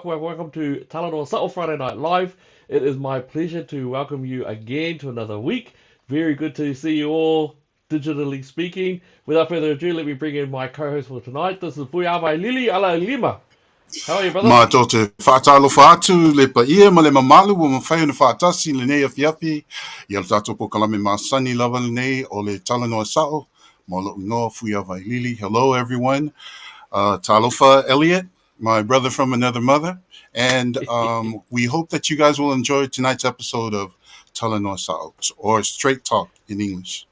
Welcome to Talanoa Subtle Friday Night Live. It is my pleasure to welcome you again to another week. Very good to see you all, digitally speaking. Without further ado, let me bring in my co-host for tonight. This is Fuiavailili ala Lima. How are you, brother? Ma to te whaatalofa atu le pa ia ma le mamalu wa mawhai na whaatasi le nei a fiafi. Ia le tato po kalame ma sani lava le nei o le Talanoa Sao. Ma lo ungoa Fuiavailili. Hello, everyone. Talofa Elliot, my brother from another mother. And we hope that you guys will enjoy tonight's episode of Talanoa Sao, or Straight Talk in English.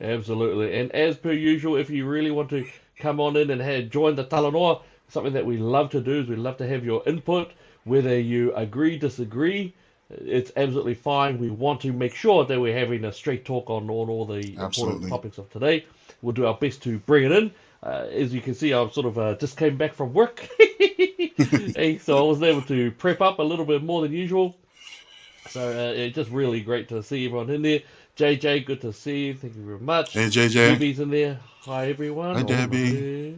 Absolutely. And as per usual, if you really want to come on in and join the Talanoa, something that we love to do is we love to have your input, whether you agree, disagree. It's absolutely fine. We want to make sure that we're having a straight talk on all the important topics of today. We'll do our best to bring it in. As you can see, I sort of just came back from work, so I was able to prep up a little bit more than usual. So it's just really great to see everyone in there. JJ, good to see you. Thank you very much. Hey, JJ. Debbie's in there. Hi, everyone. Hi, Debbie.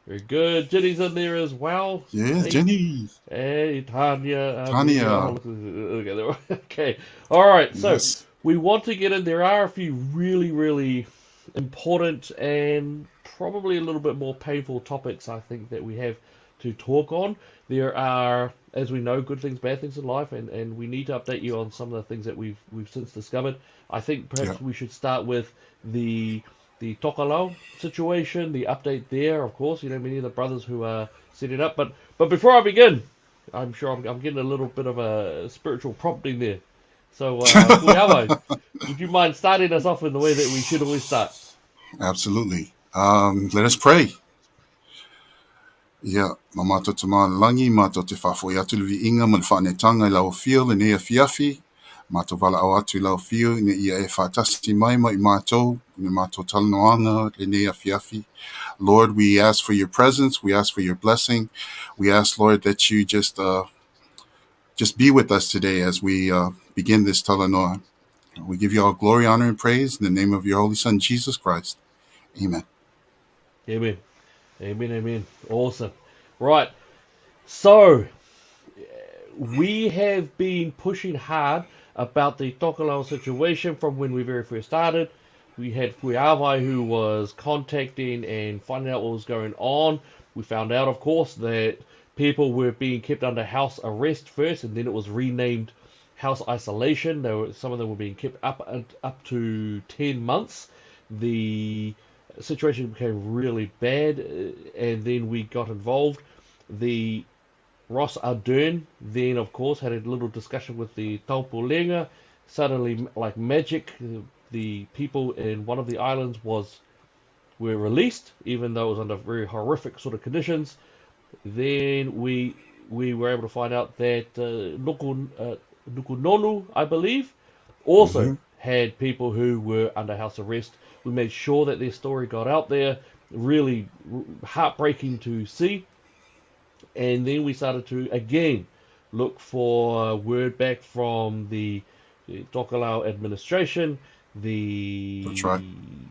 Very good. Jenny's in there as well. Yes, hey. Jenny. Hey, Tanya. Tanya. Okay. All right. So we want to get in. There are a few really, really important and probably a little bit more painful topics, I think, that we have to talk on. There are, as we know, good things, bad things in life, and we need to update you on some of the things that we've since discovered. I think perhaps we should start with the Tokelau situation, the update there, of course. You know, many of the brothers who are setting up. But before I begin, I'm sure I'm getting a little bit of a spiritual prompting there. So, would you mind starting us off in the way that we should always start? Absolutely. Let us pray. Yeah, mamato te langi, mato te whawhoi atu le vi inga, ma le whanetanga I lau fio, le nea fiafi, mato wala au atu I lau fio, ne ia e whatasti mai I mato, ne mato talanoanga, le nea fiafi. Lord, we ask for your presence, we ask for your blessing, we ask, Lord, that you just be with us today as we begin this Talanoa. We give you all glory, honor, and praise in the name of your Holy Son, Jesus Christ. Amen. Amen. Amen, amen. Awesome. Right. So, we have been pushing hard about the Tokelau situation from when we very first started. We had Fuiavailili who was contacting and finding out what was going on. We found out, of course, that people were being kept under house arrest first, and then it was renamed house isolation. Some of them were being kept up to 10 months. The situation became really bad, and then we got involved. The Ross Ardern then, of course, had a little discussion with the Taupulenga. Suddenly, like magic, the people in one of the islands were released, even though it was under very horrific sort of conditions. Then we were able to find out that Nukunonu, I believe, also had people who were under house arrest. We made sure that their story got out there. Really heartbreaking to see. And then we started to, again, look for word back from the Tokelau administration, That's right.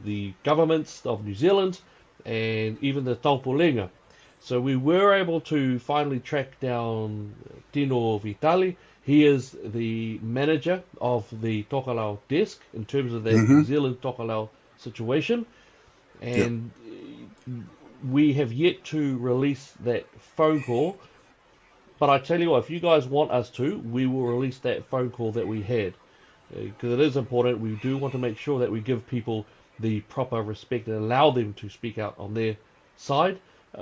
the governments of New Zealand, and even the Taupolenga. So we were able to finally track down Tino Vitali. He is the manager of the Tokelau desk in terms of that New Mm-hmm. Zealand Tokelau situation, Yep. and we have yet to release that phone call. But I tell you what, if you guys want us to, we will release that phone call that we had because it is important. We do want to make sure that we give people the proper respect and allow them to speak out on their side.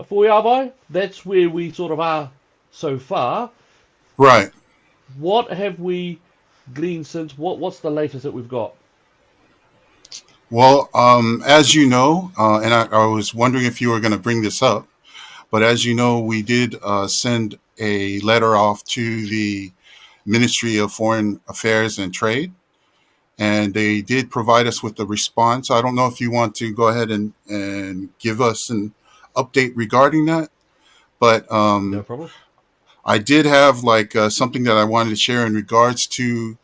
For Yabai, that's where we sort of are so far. Right. What have we gleaned since? What's the latest that we've got? Well, as you know, and I was wondering if you were going to bring this up, but as you know, we did send a letter off to the Ministry of Foreign Affairs and Trade, and they did provide us with a response. I don't know if you want to go ahead and give us an update regarding that, but No problem. I did have like something that I wanted to share in regards to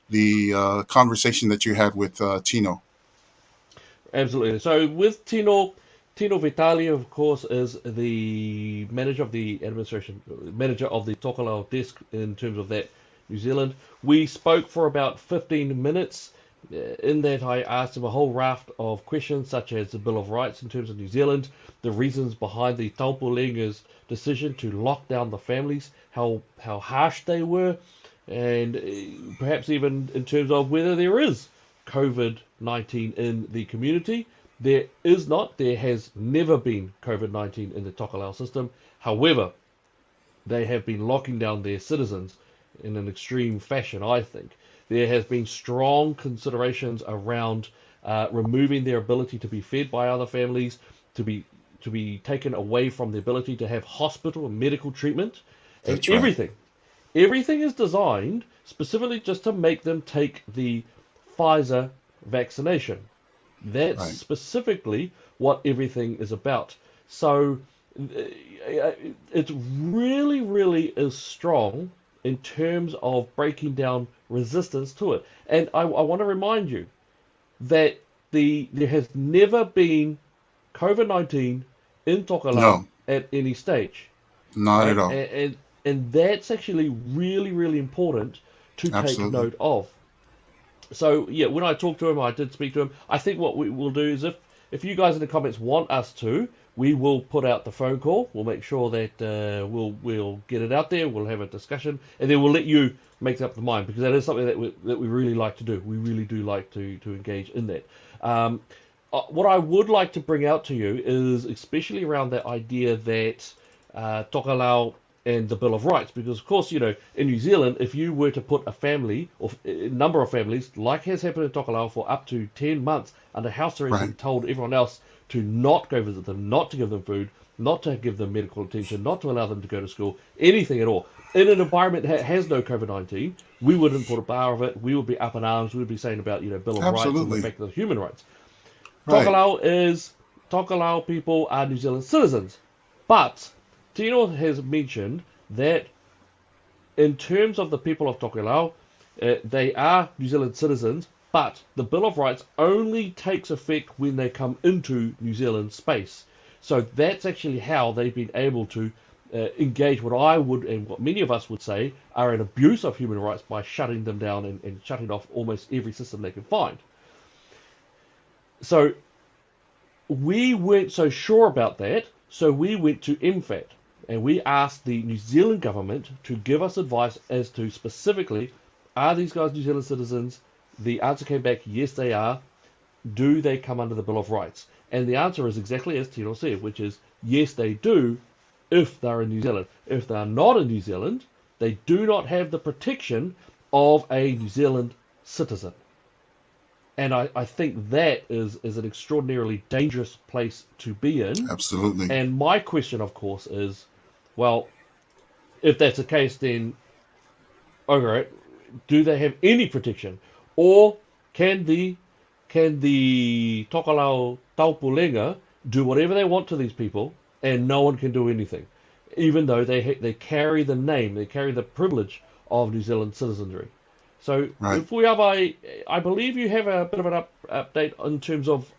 the conversation that you had with Tino. Absolutely. So with Tino Vitali, of course, is the manager of the administration, manager of the Tokelau desk in terms of that New Zealand. We spoke for about 15 minutes. In that, I asked him a whole raft of questions, such as the Bill of Rights in terms of New Zealand, the reasons behind the Taupolenga's decision to lock down the families, how harsh they were, and perhaps even in terms of whether there is COVID-19 in the community. There is not. There has never been COVID-19 in the Tokelau system. However, they have been locking down their citizens in an extreme fashion, I think. There has been strong considerations around removing their ability to be fed by other families, to be taken away from the ability to have hospital and medical treatment, and That's right. everything is designed specifically just to make them take the Pfizer vaccination. That's Right. specifically what everything is about. So it really, really is strong in terms of breaking down resistance to it. And I want to remind you that there has never been COVID-19 in Tokelau No, at any stage, not at right? all. And that's actually really, really important to take Absolutely. note of. So yeah, when I talked to him, I did speak to him. I think what we will do is if you guys in the comments want us to, we will put out the phone call. We'll make sure that we'll get it out there. We'll have a discussion, and then we'll let you make up the mind because that is something that we really like to do. We really do like to engage in that. What I would like to bring out to you is especially around that idea that Tokelau and the Bill of Rights, because of course, in New Zealand, if you were to put a family or a number of families, like has happened in Tokelau, for up to 10 months under house arrest Right. and told everyone else to not go visit them, not to give them food, not to give them medical attention, not to allow them to go to school, anything at all. In an environment that has no COVID-19, we wouldn't put a bar of it. We would be up in arms. We would be saying about, Bill of Rights and the Absolutely. fact that human rights. Right. Tokelau people are New Zealand citizens, but Tino has mentioned that in terms of the people of Tokelau, they are New Zealand citizens, but the Bill of Rights only takes effect when they come into New Zealand space. So that's actually how they've been able to engage what I would and what many of us would say are an abuse of human rights by shutting them down and shutting off almost every system they can find. So we weren't so sure about that, so we went to MFAT and we asked the New Zealand government to give us advice as to specifically, are these guys New Zealand citizens? The answer came back, yes, they are. Do they come under the Bill of Rights? And the answer is exactly as Tino said, which is yes, they do if they're in New Zealand. If they're not in New Zealand, they do not have the protection of a New Zealand citizen. And I think that is an extraordinarily dangerous place to be in. Absolutely. And my question, of course, is, well, if that's the case, then okay, do they have any protection, or can the Tokelau Taupulenga do whatever they want to these people, and no one can do anything? even though they carry the name, they carry the privilege of New Zealand citizenry. So, Right. Fuiavailili, I believe you have a bit of an update in terms of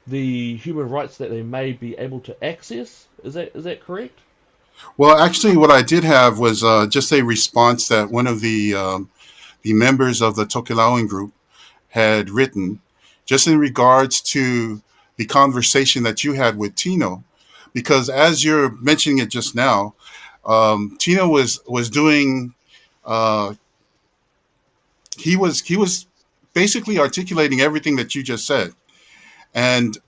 the human rights that they may be able to access. Is that correct? Well, actually, what I did have was just a response that one of the members of the Tokelauan group had written, just in regards to the conversation that you had with Tino, because as you're mentioning it just now, Tino was doing. Uh, he was basically articulating everything that you just said, and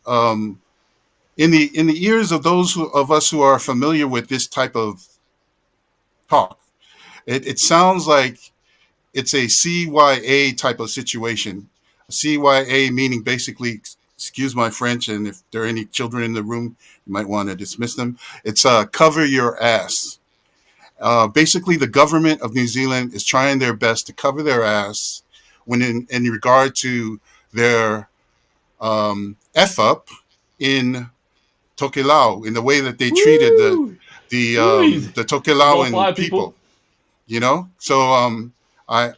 in the ears of those of us who are familiar with this type of talk, it sounds like it's a CYA type of situation. CYA meaning basically, excuse my French, and if there are any children in the room, you might want to dismiss them. It's cover your ass. Basically, the government of New Zealand is trying their best to cover their ass when in regard to their F up in Tokelau, in the way that they treated Woo! Woo! the Well Tokelauan fired, people. people. So I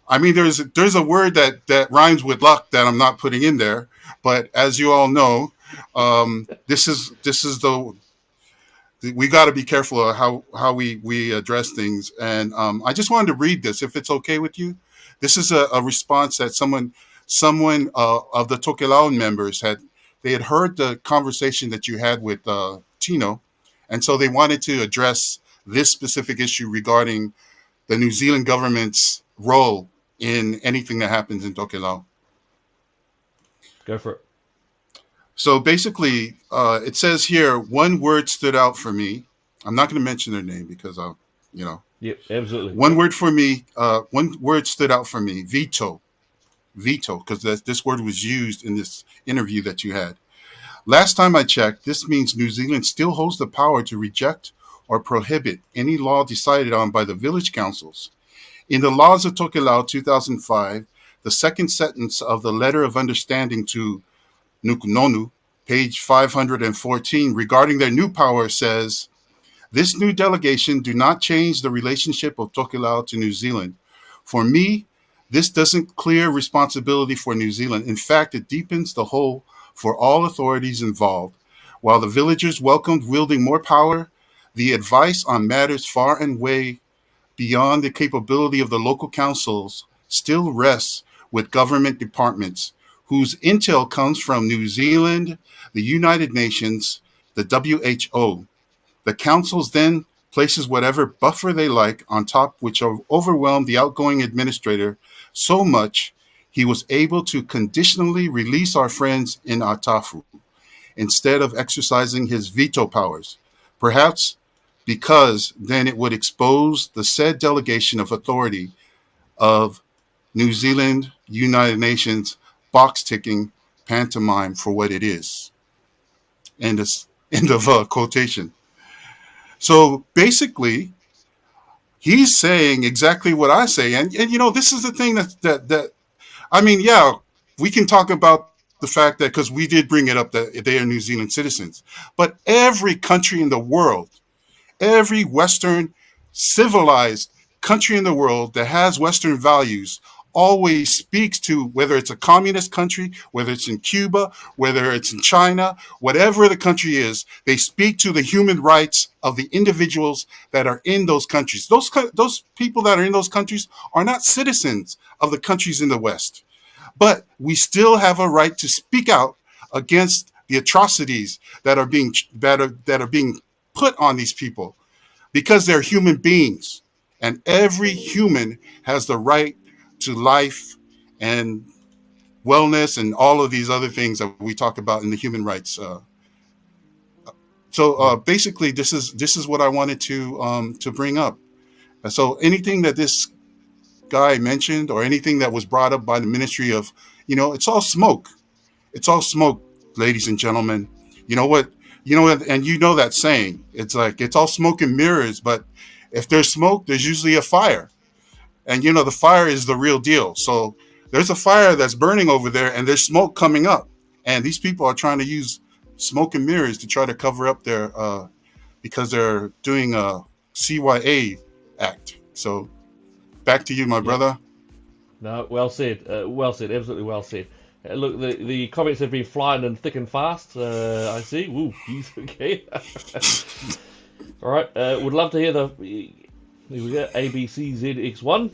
I mean, there's a word that rhymes with luck that I'm not putting in there, but as you all know, this is the we got to be careful of how we address things. And I just wanted to read this, if it's okay with you. This is a response that someone of the Tokelau members had heard the conversation that you had with Tino, and so they wanted to address this specific issue regarding the New Zealand government's role in anything that happens in Tokelau. Go for it. So basically, it says here, one word stood out for me. I'm not going to mention their name because I'll, you know, Yep, absolutely. one word for me. One word stood out for me. Veto, veto, because this word was used in this interview that you had. Last time I checked, this means New Zealand still holds the power to reject or prohibit any law decided on by the village councils. In the laws of Tokelau 2005, the second sentence of the letter of understanding to Nukunonu, page 514, regarding their new power says, this new delegation do not change the relationship of Tokelau to New Zealand. For me, this doesn't clear responsibility for New Zealand. In fact, it deepens the hole for all authorities involved. While the villagers welcomed wielding more power, the advice on matters far and away beyond the capability of the local councils still rests with government departments whose intel comes from New Zealand, the United Nations, the WHO. The councils then places whatever buffer they like on top, which overwhelmed the outgoing administrator so much he was able to conditionally release our friends in Atafu instead of exercising his veto powers. Perhaps because then it would expose the said delegation of authority of New Zealand, United Nations, box ticking pantomime for what it is. End of quotation. So basically, he's saying exactly what I say, and this is the thing that I mean, yeah, we can talk about the fact that because we did bring it up that they are New Zealand citizens, but every country in the world, every Western civilized country in the world that has Western values always speaks to, whether it's a communist country, whether it's in Cuba, whether it's in China, whatever the country is, they speak to the human rights of the individuals that are in those countries. Those people that are in those countries are not citizens of the countries in the West, but we still have a right to speak out against the atrocities that are being put on these people because they're human beings, and every human has the right to life and wellness and all of these other things that we talk about in the human rights. So Yeah. basically, this is what I wanted to bring up. So anything that this guy mentioned or anything that was brought up by the Ministry of, it's all smoke. It's all smoke, ladies and gentlemen. You know what? And you know that saying. It's like it's all smoke and mirrors, but if there's smoke, there's usually a fire. And the fire is the real deal. So there's a fire that's burning over there and there's smoke coming up. And these people are trying to use smoke and mirrors to try to cover up because they're doing a CYA act. So back to you, my Yep. brother. No, well said. Well said. Absolutely well said. Look, the comments have been flying in thick and fast. I see. Woo, geez, okay. All right. Would love to hear the. Here we go. ABCZX1.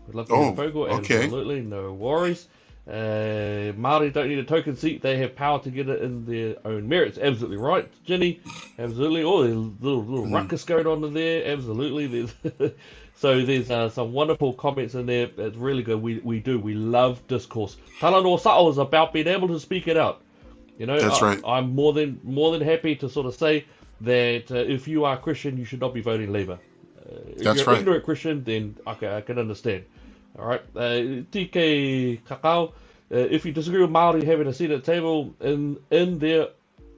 Would love to hear the Oh, phone call. okay. Absolutely, no worries. Māori don't need a token seat. They have power to get it in their own merits. Absolutely right, Ginny. Absolutely. Oh, there's little ruckus going on in there. Absolutely. There's so there's some wonderful comments in there. It's really good. We love discourse. Talanoa Sa'o is about being able to speak it out. You know, That's right. I'm more than happy to sort of say that if you are Christian, you should not be voting Labour. If That's you're right. an ignorant Christian, then okay, I can understand. All right, TK Kakao. If you disagree with Maori having a seat at the table in their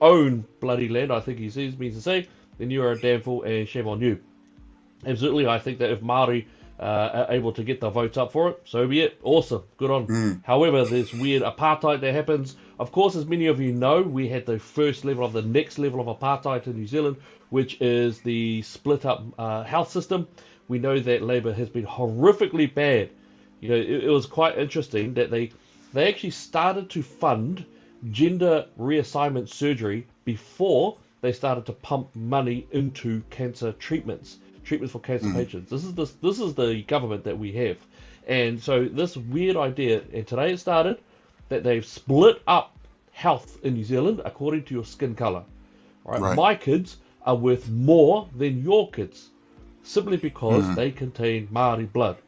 own bloody land, I think he means to say, then you are a damn fool and shame on you. Absolutely, I think that if Maori are able to get the votes up for it, so be it. Awesome, good on. However, there's weird apartheid that happens. Of course, as many of you know, we had the first level of the next level of apartheid in New Zealand, which is the split up health system. We know that Labour has been horrifically bad. You know, it was quite interesting that they actually started to fund gender reassignment surgery before they started to pump money into cancer treatments for cancer patients. This is the government that we have, and so this weird idea. And today it started that they've split up health in New Zealand according to your skin color. Right? Right. My kids are worth more than your kids simply because they contain Māori blood.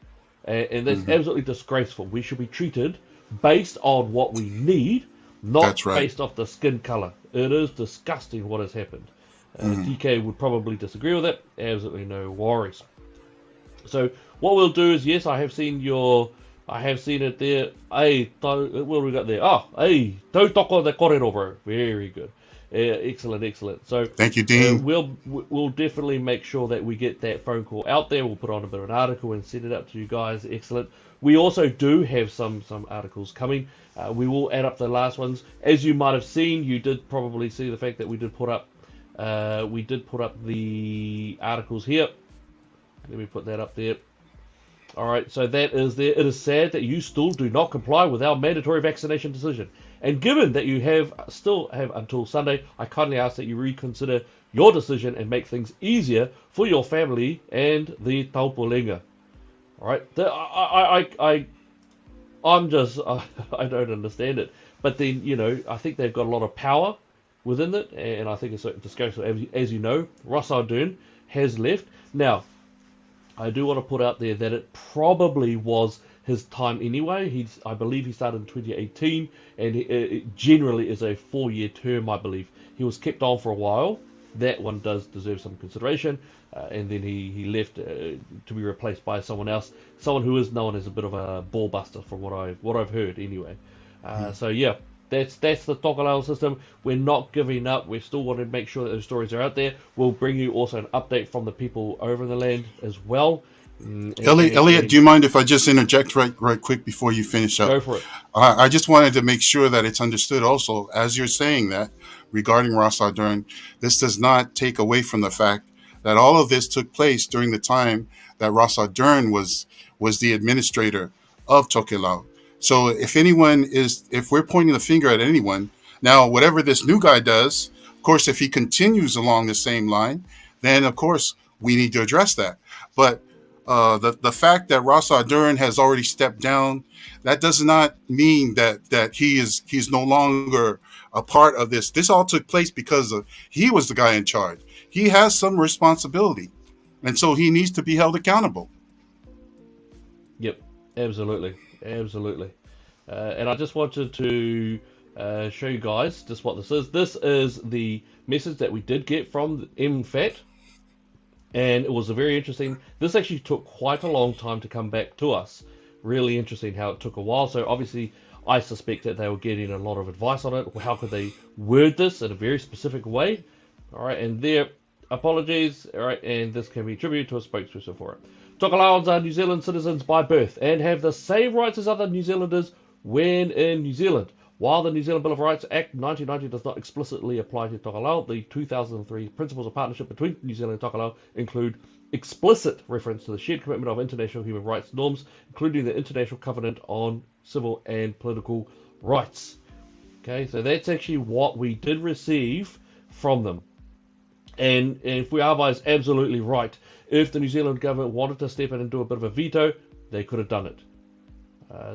And that's absolutely disgraceful. We should be treated based on what we need, not That's right. based off the skin color. It is disgusting what has happened. DK would probably disagree with it. Absolutely no worries. So what we'll do is, yes, I have seen it there. Hey, what have we got there? Oh, hey, tautoko de korero, bro. Very good. Excellent. So Thank you, Dean. we'll definitely make sure that we get that phone call out there. We'll put on a bit of an article and send it up to you guys. Excellent. We also do have some articles coming. We will add up the last ones. As you might have seen, you did probably see the fact that we did put up the articles here. Let me put that up there. All right, so that is there. It is sad that you still do not comply with our mandatory vaccination decision. And given that you still have until Sunday, I kindly ask that you reconsider your decision and make things easier for your family and the taupolenga. All right, I'm just I don't understand it. But then I think they've got a lot of power within it, and I think it's disgraceful. As you know, Ross Ardern has left. Now, I do want to put out there that it probably was his time anyway. I believe he started in 2018, and it generally is a 4-year term, I believe. He was kept on for a while. That one does deserve some consideration, and then he left to be replaced by someone else, someone who is known as a bit of a ball buster, from what I've heard anyway. So yeah, that's the Tokelau system. We're not giving up. We still want to make sure that those stories are out there. We'll bring you also an update from the people over in the land as well. Elliot, do you mind if I just interject right quick before you finish up? Go for it. I just wanted to make sure that it's understood also, as you're saying that, regarding Ross Ardern, this does not take away from the fact that all of this took place during the time that Ross Ardern was the administrator of Tokelau. So if we're pointing the finger at anyone, now whatever this new guy does, of course, if he continues along the same line, then of course we need to address that. But the fact that Ross Ardern has already stepped down, that does not mean that he's no longer a part of this. This all took place because he was the guy in charge. He has some responsibility, and so he needs to be held accountable. Yep, absolutely. And I just wanted to show you guys just what this is. This is the message that we did get from MFAT. And it was a very interesting. This actually took quite a long time to come back to us. Really interesting how it took a while. So obviously, I suspect that they were getting a lot of advice on it. How could they word this in a very specific way? All right, and their apologies. All right, and this can be attributed to a spokesperson for it. Tokelauans are New Zealand citizens by birth and have the same rights as other New Zealanders when in New Zealand. While the New Zealand Bill of Rights Act 1990 does not explicitly apply to Tokelau, the 2003 Principles of Partnership between New Zealand and Tokelau include explicit reference to the shared commitment of international human rights norms, including the International Covenant on Civil and Political Rights. Okay, so that's actually what we did receive from them. And Fuiavailili is absolutely right. If the New Zealand government wanted to step in and do a bit of a veto, they could have done it.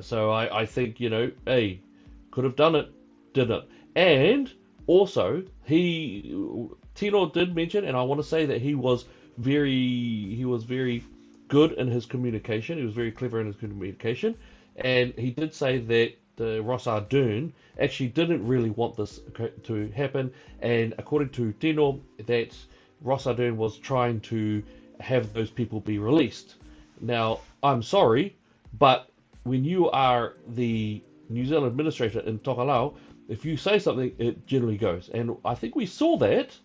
So I think, hey, could have done it, didn't. And also, Tino did mention, and I want to say that he was very good in his communication. He was very clever in his communication, and he did say that Ross Ardern actually didn't really want this to happen, and according to Tino, that Ross Ardern was trying to have those people be released. Now, I'm sorry, but when you are the New Zealand administrator in Tokelau, if you say something, it generally goes. And I think we saw that,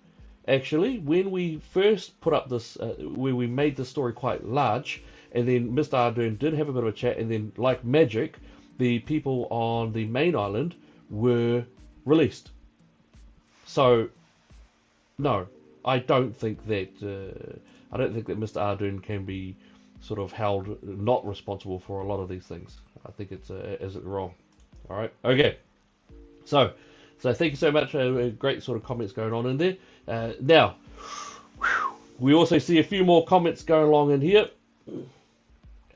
actually, when we first put up this, where we made the story quite large, and then Mr. Ardern did have a bit of a chat, and then, like magic, the people on the main island were released. So, no, I don't think that Mr. Ardern can be sort of held not responsible for a lot of these things. I think it's wrong. All right, okay. So thank you so much. Great sort of comments going on in there. Now, we also see a few more comments going along in here.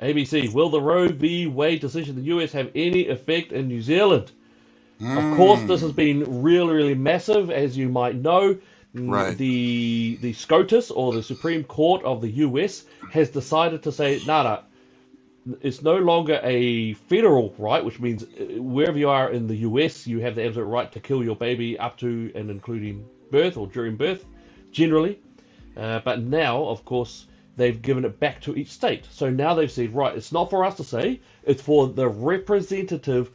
ABC, will the Roe v. Wade decision in the US have any effect in New Zealand? Of course, this has been really, really massive, as you might know. Right. The SCOTUS, or the Supreme Court of the US, has decided to say, nah, it's no longer a federal right, which means wherever you are in the US, you have the absolute right to kill your baby up to and including birth or during birth, generally. But now, of course, they've given it back to each state. So now they've said, right, it's not for us to say, it's for the representative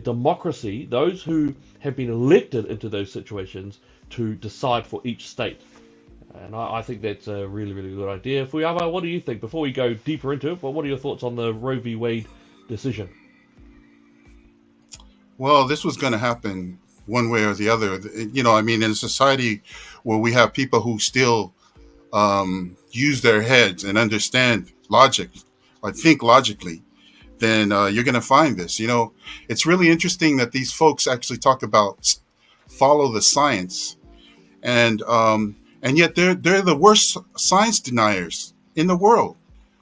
democracy, those who have been elected into those situations, to decide for each state. And I think that's a really, really good idea. Fuiavailili, what do you think? Before we go deeper into it, what are your thoughts on the Roe v. Wade decision? Well, this was going to happen one way or the other. In a society where we have people who still use their heads and understand logic, or think logically, then you're going to find this. It's really interesting that these folks actually talk about follow the science, and yet they're the worst science deniers in the world.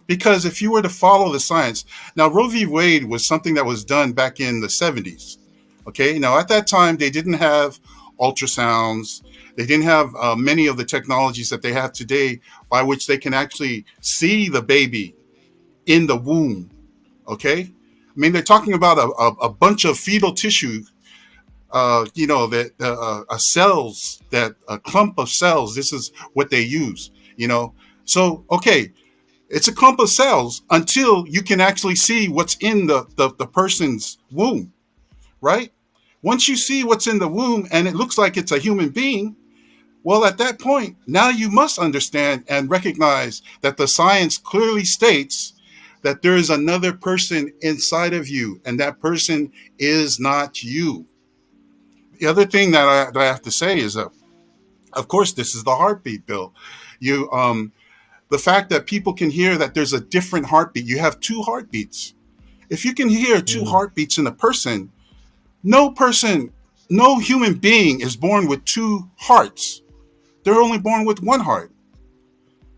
Because if you were to follow the science, now Roe v. Wade was something that was done back in the 70s. Okay, now at that time they didn't have ultrasounds, they didn't have many of the technologies that they have today, by which they can actually see the baby in the womb. Okay, I mean, they're talking about a bunch of fetal tissue. Cells, that a clump of cells. This is what they use. So okay, it's a clump of cells until you can actually see what's in the person's womb, right? Once you see what's in the womb and it looks like it's a human being, well, at that point, now you must understand and recognize that the science clearly states that there is another person inside of you, and that person is not you. The other thing that I have to say is that, of course, this is the heartbeat, Bill. The fact that people can hear that there's a different heartbeat. You have two heartbeats. If you can hear two heartbeats in a person, no human being is born with two hearts. They're only born with one heart.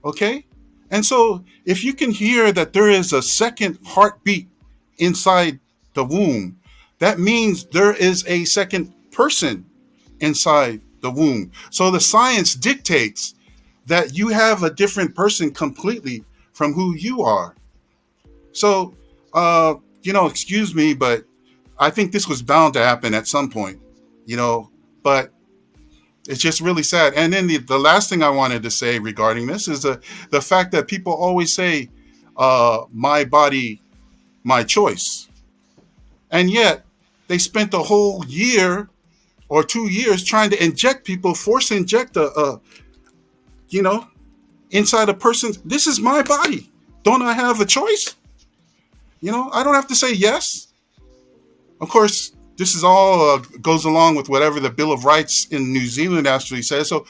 Okay? And so if you can hear that there is a second heartbeat inside the womb, that means there is a second person inside the womb. So the science dictates that you have a different person completely from who you are. So, excuse me, but I think this was bound to happen at some point, but it's just really sad. And then the last thing I wanted to say regarding this is the fact that people always say, my body, my choice. And yet they spent a whole year or 2 years trying to force inject inside a person. This is my body. Don't I have a choice? I don't have to say yes. Of course, this is all goes along with whatever the Bill of Rights in New Zealand actually says. So,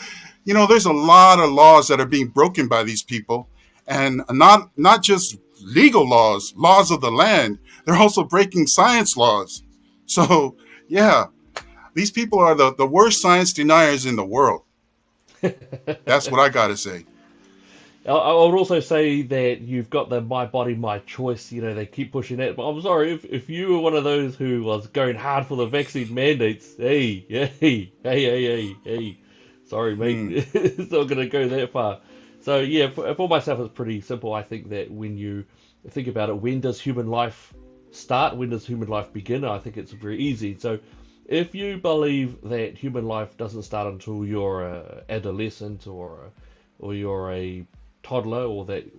there's a lot of laws that are being broken by these people, and not just legal laws, laws of the land. They're also breaking science laws. So, yeah, these people are the worst science deniers in the world. That's what I got to say. I would also say that you've got the my body, my choice. They keep pushing that. But I'm sorry, if you were one of those who was going hard for the vaccine mandates, hey. Sorry, mate. Mm, It's not going to go that far. So, yeah, for myself, it's pretty simple. I think that when you think about it, when does human life start? When does human life begin? I think it's very easy. So, if you believe that human life doesn't start until you're a adolescent or you're a toddler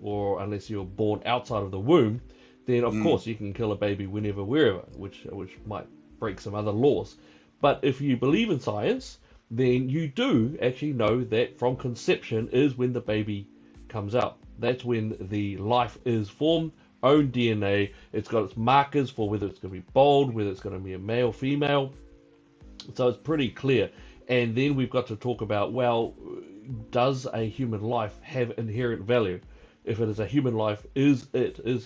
or unless you're born outside of the womb, then of mm, course you can kill a baby whenever, wherever, which might break some other laws. But if you believe in science, then you do actually know that from conception is when the baby comes out. That's when the life is formed, own DNA. It's got its markers for whether it's going to be bold, whether it's going to be a male, female. So it's pretty clear. And then we've got to talk about, well, does a human life have inherent value? If it is a human life, is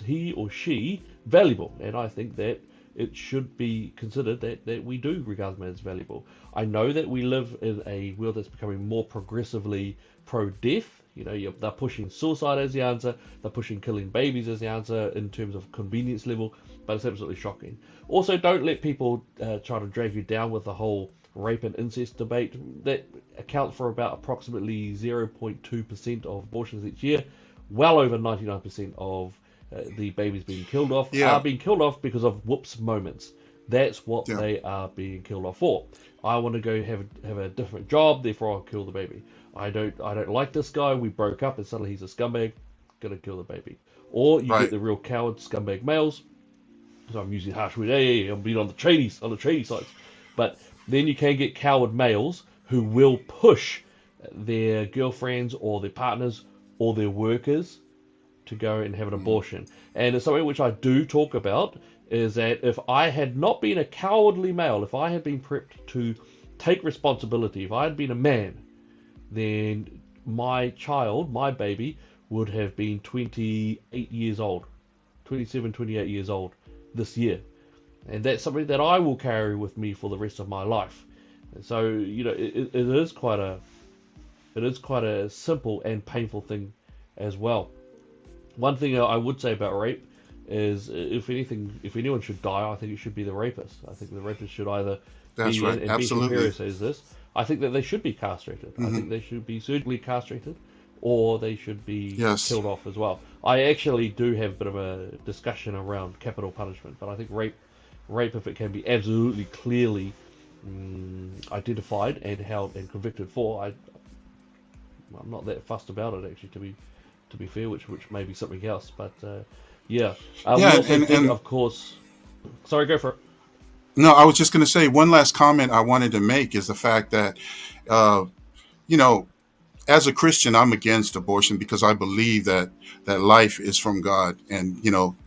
he or she valuable? And I think that it should be considered that we do regard them as valuable. I know that we live in a world that's becoming more progressively pro-death. They're pushing suicide as the answer. They're pushing killing babies as the answer in terms of convenience level. But it's absolutely shocking. Also, don't let people try to drag you down with the whole rape and incest debate. That accounts for about approximately 0.2% of abortions each year. Well over 99% of the babies being killed off are yeah, being killed off because of whoops moments. That's what yeah, they are being killed off for. I want to go have a different job, therefore I'll kill the baby. I don't like this guy. We broke up, and suddenly he's a scumbag. Gonna kill the baby. Or you get right. the real coward scumbag males. So I'm using harsh words. Hey, I'm being on the tradie sides. But then you can get coward males who will push their girlfriends or their partners or their workers to go and have an Mm, abortion. And it's something which I do talk about is that if I had not been a cowardly male, if I had been prepped to take responsibility, if I had been a man, then my child, my baby, would have been 28 years old, 27, 28 years old this year. And that's something that I will carry with me for the rest of my life. And so, it is quite a simple and painful thing as well. One thing I would say about rape is, if anything, if anyone should die, I think it should be the rapist. I think the rapist should either that's be, right. and Ben Shapiro Absolutely. says this, I think that they should be castrated. I Hmm. think they should be surgically castrated, or they should be Yes. killed off as well. I actually do have a bit of a discussion around capital punishment, but I think rape, if it can be absolutely clearly identified and held and convicted for, I'm not that fussed about it actually. To be fair, which may be something else, but yeah. We Yeah, also did, and of course. Sorry, go for it. no, I was just going to say one last comment I wanted to make is the fact that, uh, you know, as a Christian, I'm against abortion because I believe that life is from God, and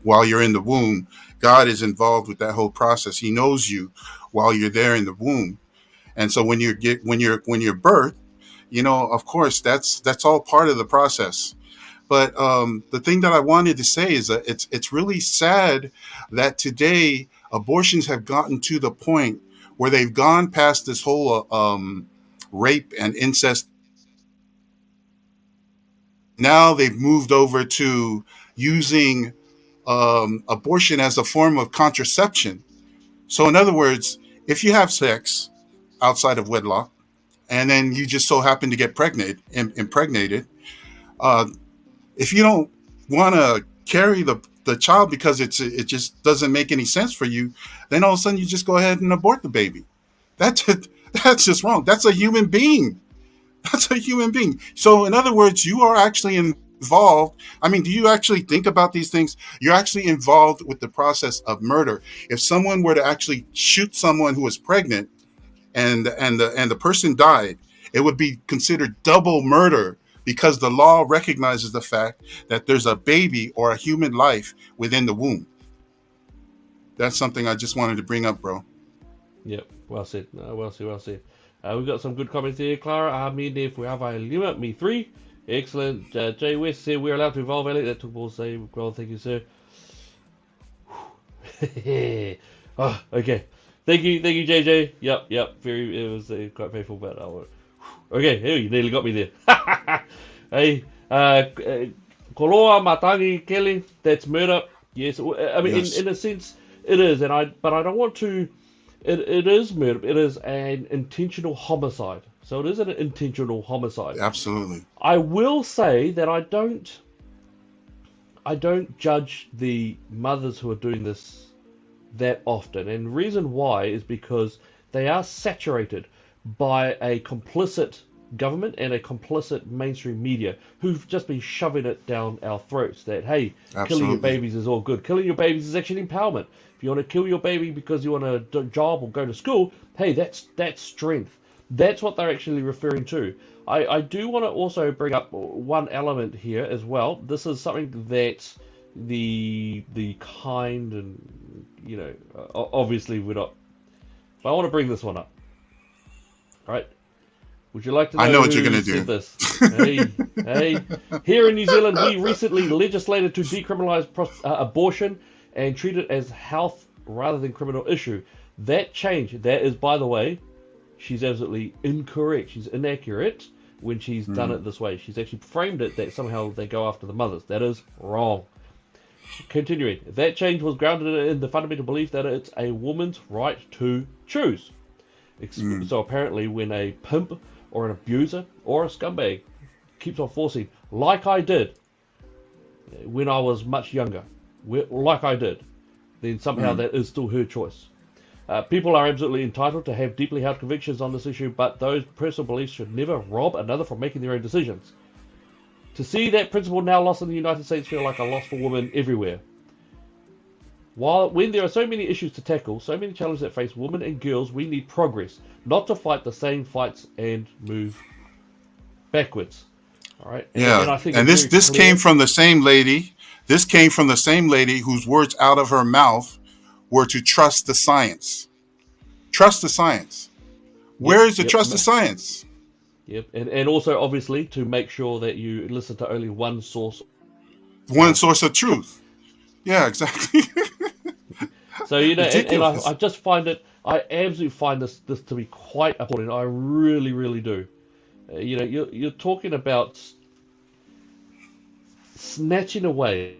while you're in the womb, God is involved with that whole process. He knows you while you're there in the womb, and so when you're birthed, of course, that's all part of the process. But the thing that I wanted to say is that it's really sad that today abortions have gotten to the point where they've gone past this whole rape and incest. Now they've moved over to using abortion as a form of contraception. So, in other words, if you have sex outside of wedlock and then you just so happen to get impregnated, uh, if you don't want to carry the child because it just doesn't make any sense for you, then all of a sudden you just go ahead and abort the baby. That's that's just wrong. That's a human being. That's a human being. So, in other words, you are actually involved. I mean, do you actually think about these things? You're actually involved with the process of murder. If someone were to actually shoot someone who was pregnant and the person died, it would be considered double murder because the law recognizes the fact that there's a baby or a human life within the womb. That's something I just wanted to bring up, bro. Yep, well said. No, well said, well said. We've got some good comments here. Clara, me there Fuiavailili, me three. Excellent. Jay West said we're allowed to evolve, Elliot. That took all say. Well, thank you, sir. Oh, okay. Thank you, JJ. Yep. Very, it was quite painful, but okay. Hey, you nearly got me there. Hey, Koloa Matangi killing. That's murder. Yes, I mean, Yes, in a sense, it is, but I don't want to. It is murder. It is an intentional homicide. So it is an intentional homicide. absolutely. I will say that I don't judge the mothers who are doing this that often. And the reason why is because they are saturated by a complicit government and a complicit mainstream media who've just been shoving it down our throats that, hey, killing your Absolutely. babies is all good. Killing your babies is actually empowerment. If you want to kill your baby because you want a job or go to school, hey, that's strength. That's what they're actually referring to. I do want to also bring up one element here as well. This is something that the kind and obviously we're not. But I want to bring this one up. Right? Would you like to I know know what you're who gonna said do. this? Hey. Here in New Zealand, we recently legislated to decriminalise abortion and treat it as health rather than criminal issue. That change, that is, by the way, she's absolutely incorrect. She's inaccurate when she's done it this way. She's actually framed it that somehow they go after the mothers. That is wrong. Continuing, that change was grounded in the fundamental belief that it's a woman's right to choose. So apparently, when a pimp or an abuser or a scumbag keeps on forcing, like I did when I was much younger, like I did, then somehow that is still her choice. People are absolutely entitled to have deeply held convictions on this issue, but those personal beliefs should never rob another from making their own decisions. To see that principle now lost in the United States feel like a loss for women everywhere. When there are so many issues to tackle, so many challenges that face women and girls, we need progress, not to fight the same fights and move backwards. All right, and Yeah, I think and it's this very this came clear. from the same lady. This came from the same lady whose words out of her mouth were to trust the science. Trust the science. Yep, Where is the yep, trust the science? yep, and also obviously to make sure that you listen to only one source One of source of truth. truth. Yeah, exactly. So and I Ridiculous. just I absolutely find this to be quite important. I really do. You're talking about snatching away,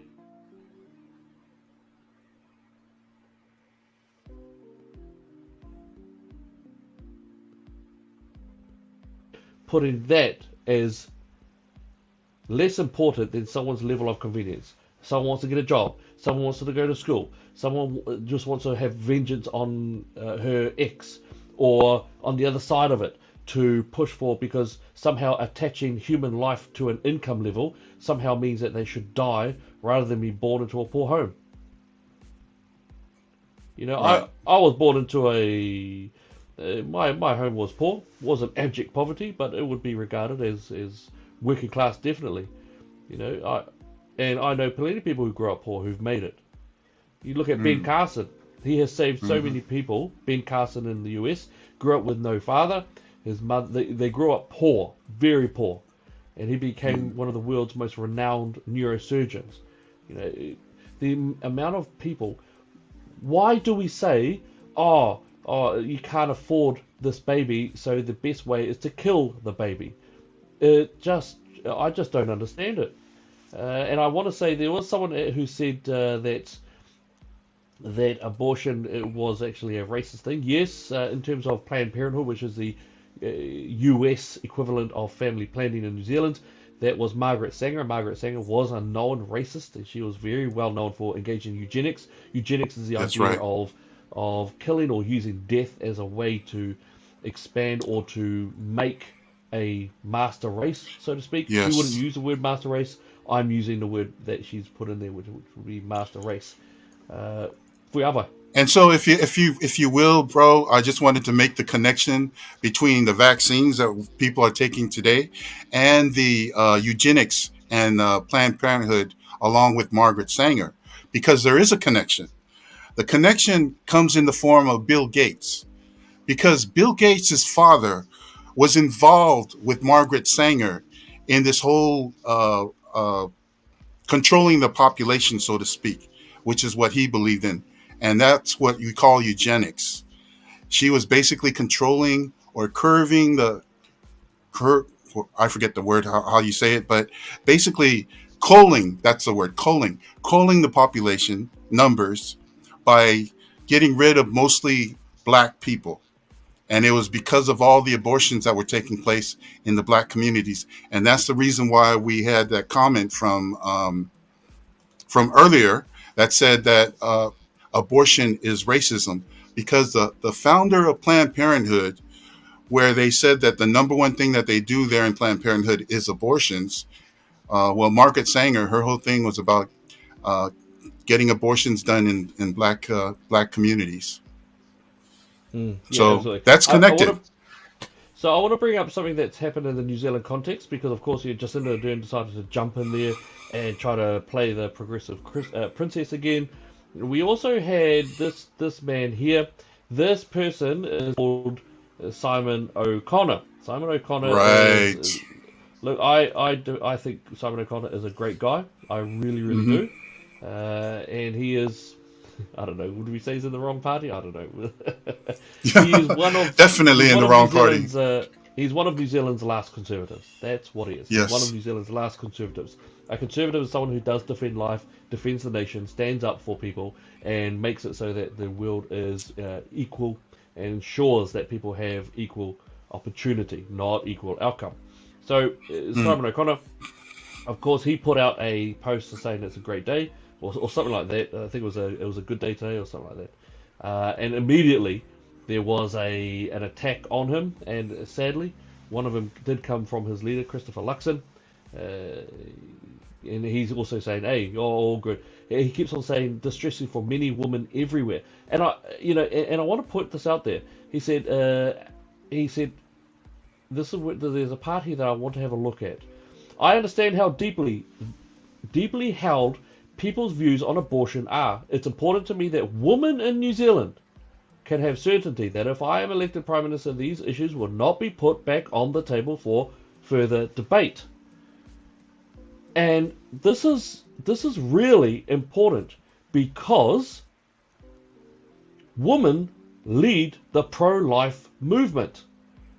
putting that as less important than someone's level of convenience. Someone wants to get a job. Someone wants to go to school. Someone just wants to have vengeance on her ex, or on the other side of it to push for, because somehow attaching human life to an income level somehow means that they should die rather than be born into a poor home. Right. I was born into a my home was poor, wasn't abject poverty, but it would be regarded as working class definitely. You know, I know plenty of people who grew up poor who've made it. You look at Ben Mm. Carson. He has saved so Hmm. many people. Ben Carson in the US grew up with no father. His mother, they grew up poor, very poor, and he became one of the world's most renowned neurosurgeons. You know, the amount of people. Why do we say, you can't afford this baby, so the best way is to kill the baby? I just don't understand it. And I want to say there was someone who said that abortion was actually a racist thing. Yes, in terms of Planned Parenthood, which is the US equivalent of family planning in New Zealand, that was Margaret Sanger. Margaret Sanger was a known racist, and she was very well known for engaging in eugenics. Eugenics is the That's idea right. of killing or using death as a way to expand or to make a master race, so to speak. She wouldn't Yes. use the word master race. I'm using the word that she's put in there, which would be master race. Uh, Fuiava. And so, if you will, bro, I just wanted to make the connection between the vaccines that people are taking today and the eugenics and Planned Parenthood, along with Margaret Sanger, because there is a connection. The connection comes in the form of Bill Gates. because Bill Gates' father was involved with Margaret Sanger in this whole controlling the population, so to speak, which is what he believed in. And that's what you call eugenics. She was basically controlling or curving the cur I forget the word how you say it, but basically culling, that's the word, culling the population numbers by getting rid of mostly black people. And it was because of all the abortions that were taking place in the black communities. And that's the reason why we had that comment from earlier that said that abortion is racism, because the founder of Planned Parenthood, where they said that the number one thing that they do there in Planned Parenthood is abortions. Well, Margaret Sanger, her whole thing was about uh, getting abortions done in black communities. Yeah, So absolutely. that's I want connected. to. So I want to bring up something that's happened in the New Zealand context because, of course, Jacinda Ardern decided to jump in there and try to play the progressive princess again. We also had this man here. This person is called Simon O'Connor. Simon O'Connor is Right. look. I think Simon O'Connor is a great guy. I really Hmm. do. And he is. I don't know. Would we say he's in the wrong party? I don't know. he is one of he's Definitely in one the of New wrong party. Zealand's he's one of New Zealand's last conservatives. That's what he is. He's one of Yes. New Zealand's last conservatives. A conservative is someone who does defend life, defends the nation, stands up for people, and makes it so that the world is equal and ensures that people have equal opportunity, not equal outcome. So Mm. Simon O'Connor, of course, he put out a post saying it's a great day or something like that. I think it was a good day today or something like that. And immediately there was an attack on him, and sadly, one of them did come from his leader, Christopher Luxon. Uh, and he's also saying, "Hey, you're all good." He keeps on saying, "Distressing for many women everywhere." And I want to put this out there. He said, there's a part here that I want to have a look at. I understand how deeply held people's views on abortion are. It's important to me that women in New Zealand can have certainty that if I am elected Prime Minister, these issues will not be put back on the table for further debate. And this is really important because women lead the pro-life movement.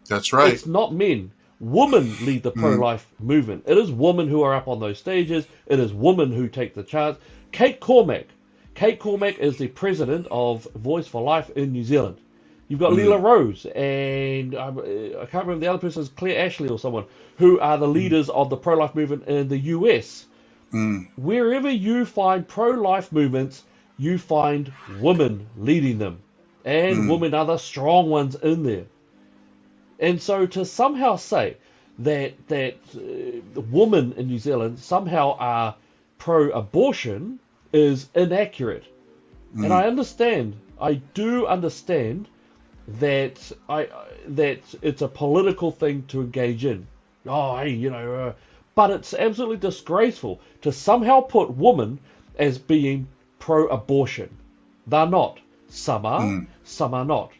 That's right. It's not men. Women lead the Mm. pro-life movement. It is women who are up on those stages. It is women who take the chance. Kate Cormack. Kate Cormack is the president of Voice for Life in New Zealand. You've got Leela Mm. Rose, and I can't remember the other person is Claire Ashley or someone, who are the Mm. leaders of the pro-life movement in the US. Mm. Wherever you find pro-life movements, you find women leading them, and Mm. women are the strong ones in there. And so to somehow say that women in New Zealand somehow are pro-abortion is inaccurate. And Mm. I do understand that it's a political thing to engage in. Oh, hey, but it's absolutely disgraceful to somehow put women as being pro-abortion. They're not. Mm. Some are not.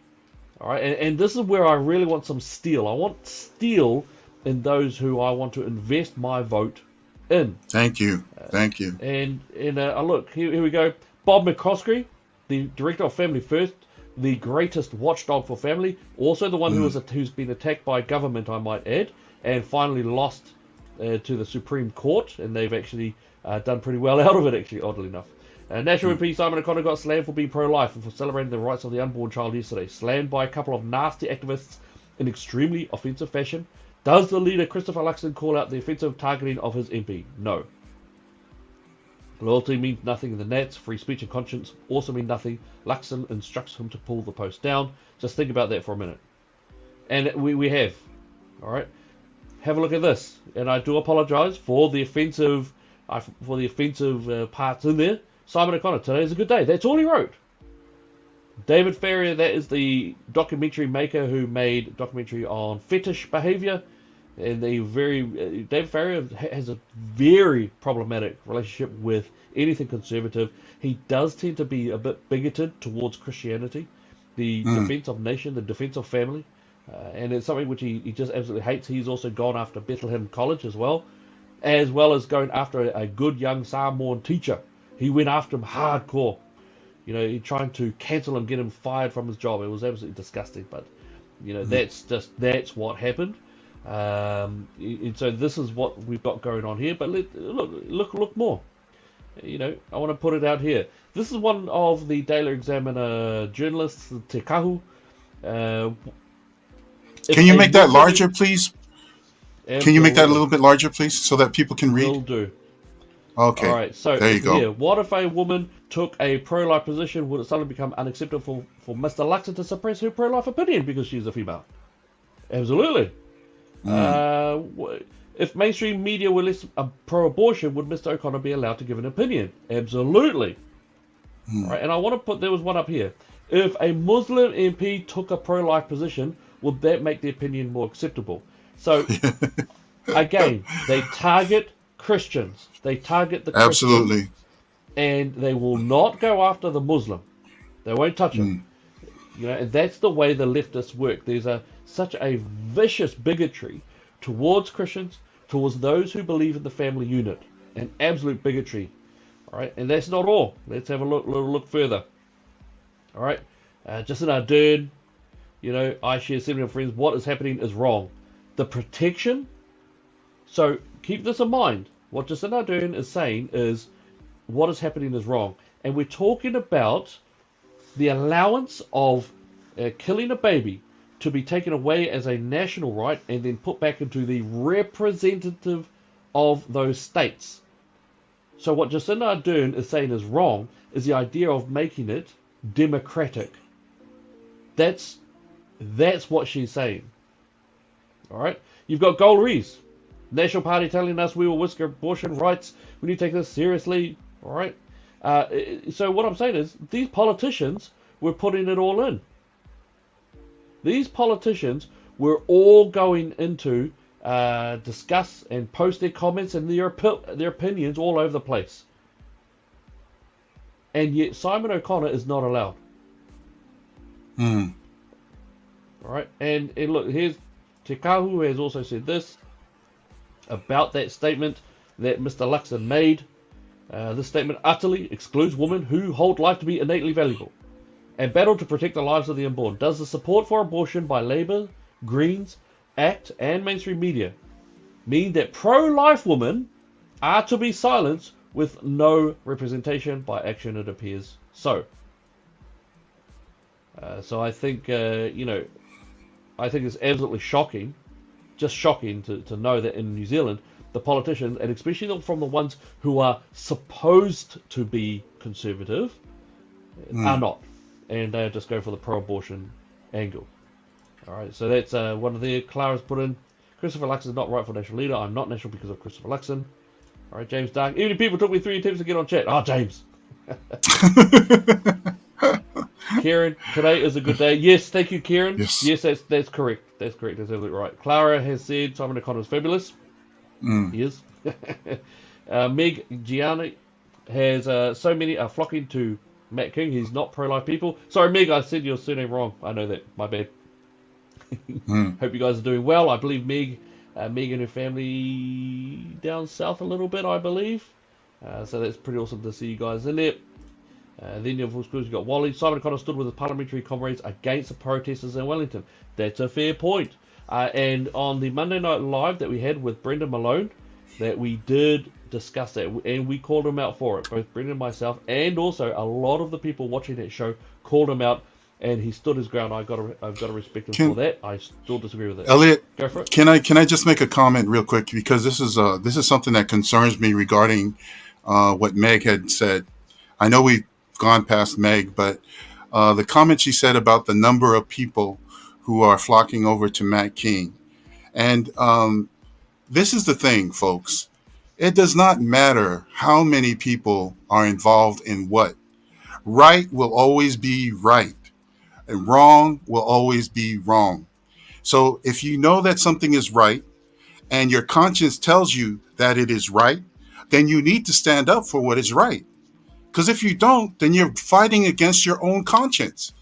All right, and this is where I really want some steel. I want steel in those who I want to invest my vote in. Thank you. Thank you. And look, here we go. Bob McCoskey, the director of Family First, the greatest watchdog for family, also the one Mm. who's been attacked by government, I might add, and finally lost to the Supreme Court, and they've actually done pretty well out of it, actually, oddly enough. National Mm. MP Simon O'Connor got slammed for being pro-life and for celebrating the rights of the unborn child yesterday. Slammed by a couple of nasty activists in extremely offensive fashion. Does the leader Christopher Luxon call out the offensive targeting of his MP? No. Loyalty means nothing in the Nats. Free speech and conscience also mean nothing. Luxon instructs him to pull the post down. Just think about that for a minute. And we have. Alright? Have a look at this. And I do apologise for the offensive parts in there. Simon O'Connor, today is a good day. That's all he wrote. David Farrier, that is the documentary maker who made a documentary on fetish behaviour. And David Farrier has a very problematic relationship with anything conservative. He does tend to be a bit bigoted towards Christianity. the defense of nation, the defense of family, and it's something which he just absolutely hates. He's also gone after Bethlehem College as well as going after a good young Samoan teacher. He went after him hardcore. He trying to cancel him, get him fired from his job. It was absolutely disgusting, but that's what happened. And so this is what we've got going on here. But look more. I want to put it out here. This is one of the Daily Examiner journalists, Te Kahu. Can you make that larger, please? Can you make that a little bit larger, please, so that people can read? Will do. Okay. All right. So there you go. Here, what if a woman took a pro-life position? Would it suddenly become unacceptable for Mr. Luxon to suppress her pro-life opinion because she's a female? Absolutely. If mainstream media were less pro-abortion, would Mr. O'Connor be allowed to give an opinion? Absolutely. Right, and I want to put, there was one up here. If a Muslim MP took a pro-life position, would that make the opinion more acceptable? So, again, they target Christians. They target the Christians. Absolutely. And they will not go after the Muslim. They won't touch him. And that's the way the leftists work. There's such a vicious bigotry towards Christians, towards those who believe in the family unit. An absolute bigotry. All right, and that's not all. Let's have a little look further. All right, Jacinda Ardern, I share 70 friends. What is happening is wrong. The protection. So keep this in mind. What Jacinda Ardern is saying is what is happening is wrong, and we're talking about the allowance of killing a baby to be taken away as a national right and then put back into the representative of those states. So what Jacinda Ardern is saying is wrong is the idea of making it democratic. That's what she's saying. All right? You've got Gold Rees, National Party telling us we will whisker abortion rights. We need to take this seriously. All right? So what I'm saying is these politicians were putting it all in. These politicians were all going into discuss and post their comments and their opinions all over the place. And yet Simon O'Connor is not allowed. All right, and look, here's Te Kahu has also said this about that statement that Mr. Luxon made. This statement utterly excludes women who hold life to be innately valuable and battle to protect the lives of the unborn. Does the support for abortion by Labour, Greens, ACT and mainstream media mean that pro-life women are to be silenced with no representation? By action it appears so. So I think, I think it's absolutely shocking, just shocking to know that in New Zealand, the politicians, and especially from the ones who are supposed to be conservative, are not. And they just go for the pro-abortion angle. All right, so that's one of the Clara's put in. Christopher Luxon is not rightful national leader. I'm not national because of Christopher Luxon. All right, James Dark. Even if people took me 3 attempts to get on chat. Oh, James. Kieran, today is a good day. Yes, thank you, Kieran. Yes, that's correct. That's correct. That's absolutely right. Clara has said Simon O'Connor is fabulous. He is. Meg Gianni has so many are flocking to Matt King. He's not pro-life people. Sorry, Meg, I said your surname wrong. I know that. My bad. Hope you guys are doing well. I believe Meg and her family down south a little bit, I believe. So that's pretty awesome to see you guys in there. Then of course you've got Wally. Simon O'Connor stood with his parliamentary comrades against the protesters in Wellington. That's a fair point. And on the Monday Night Live that we had with Brendan Malone, that we did discuss that, and we called him out for it. Both Brendan and myself, and also a lot of the people watching that show called him out, and he stood his ground. I've got to respect him for that. I still disagree with it. Elliot, go for it. Can I just make a comment real quick, because this is something that concerns me regarding what Meg had said. I know we've gone past Meg, but the comment she said about the number of people who are flocking over to Matt King, and this is the thing, folks. It does not matter how many people are involved in what. Right will always be right, and wrong will always be wrong. So if you know that something is right, and your conscience tells you that it is right, then you need to stand up for what is right. Because if you don't, then you're fighting against your own conscience.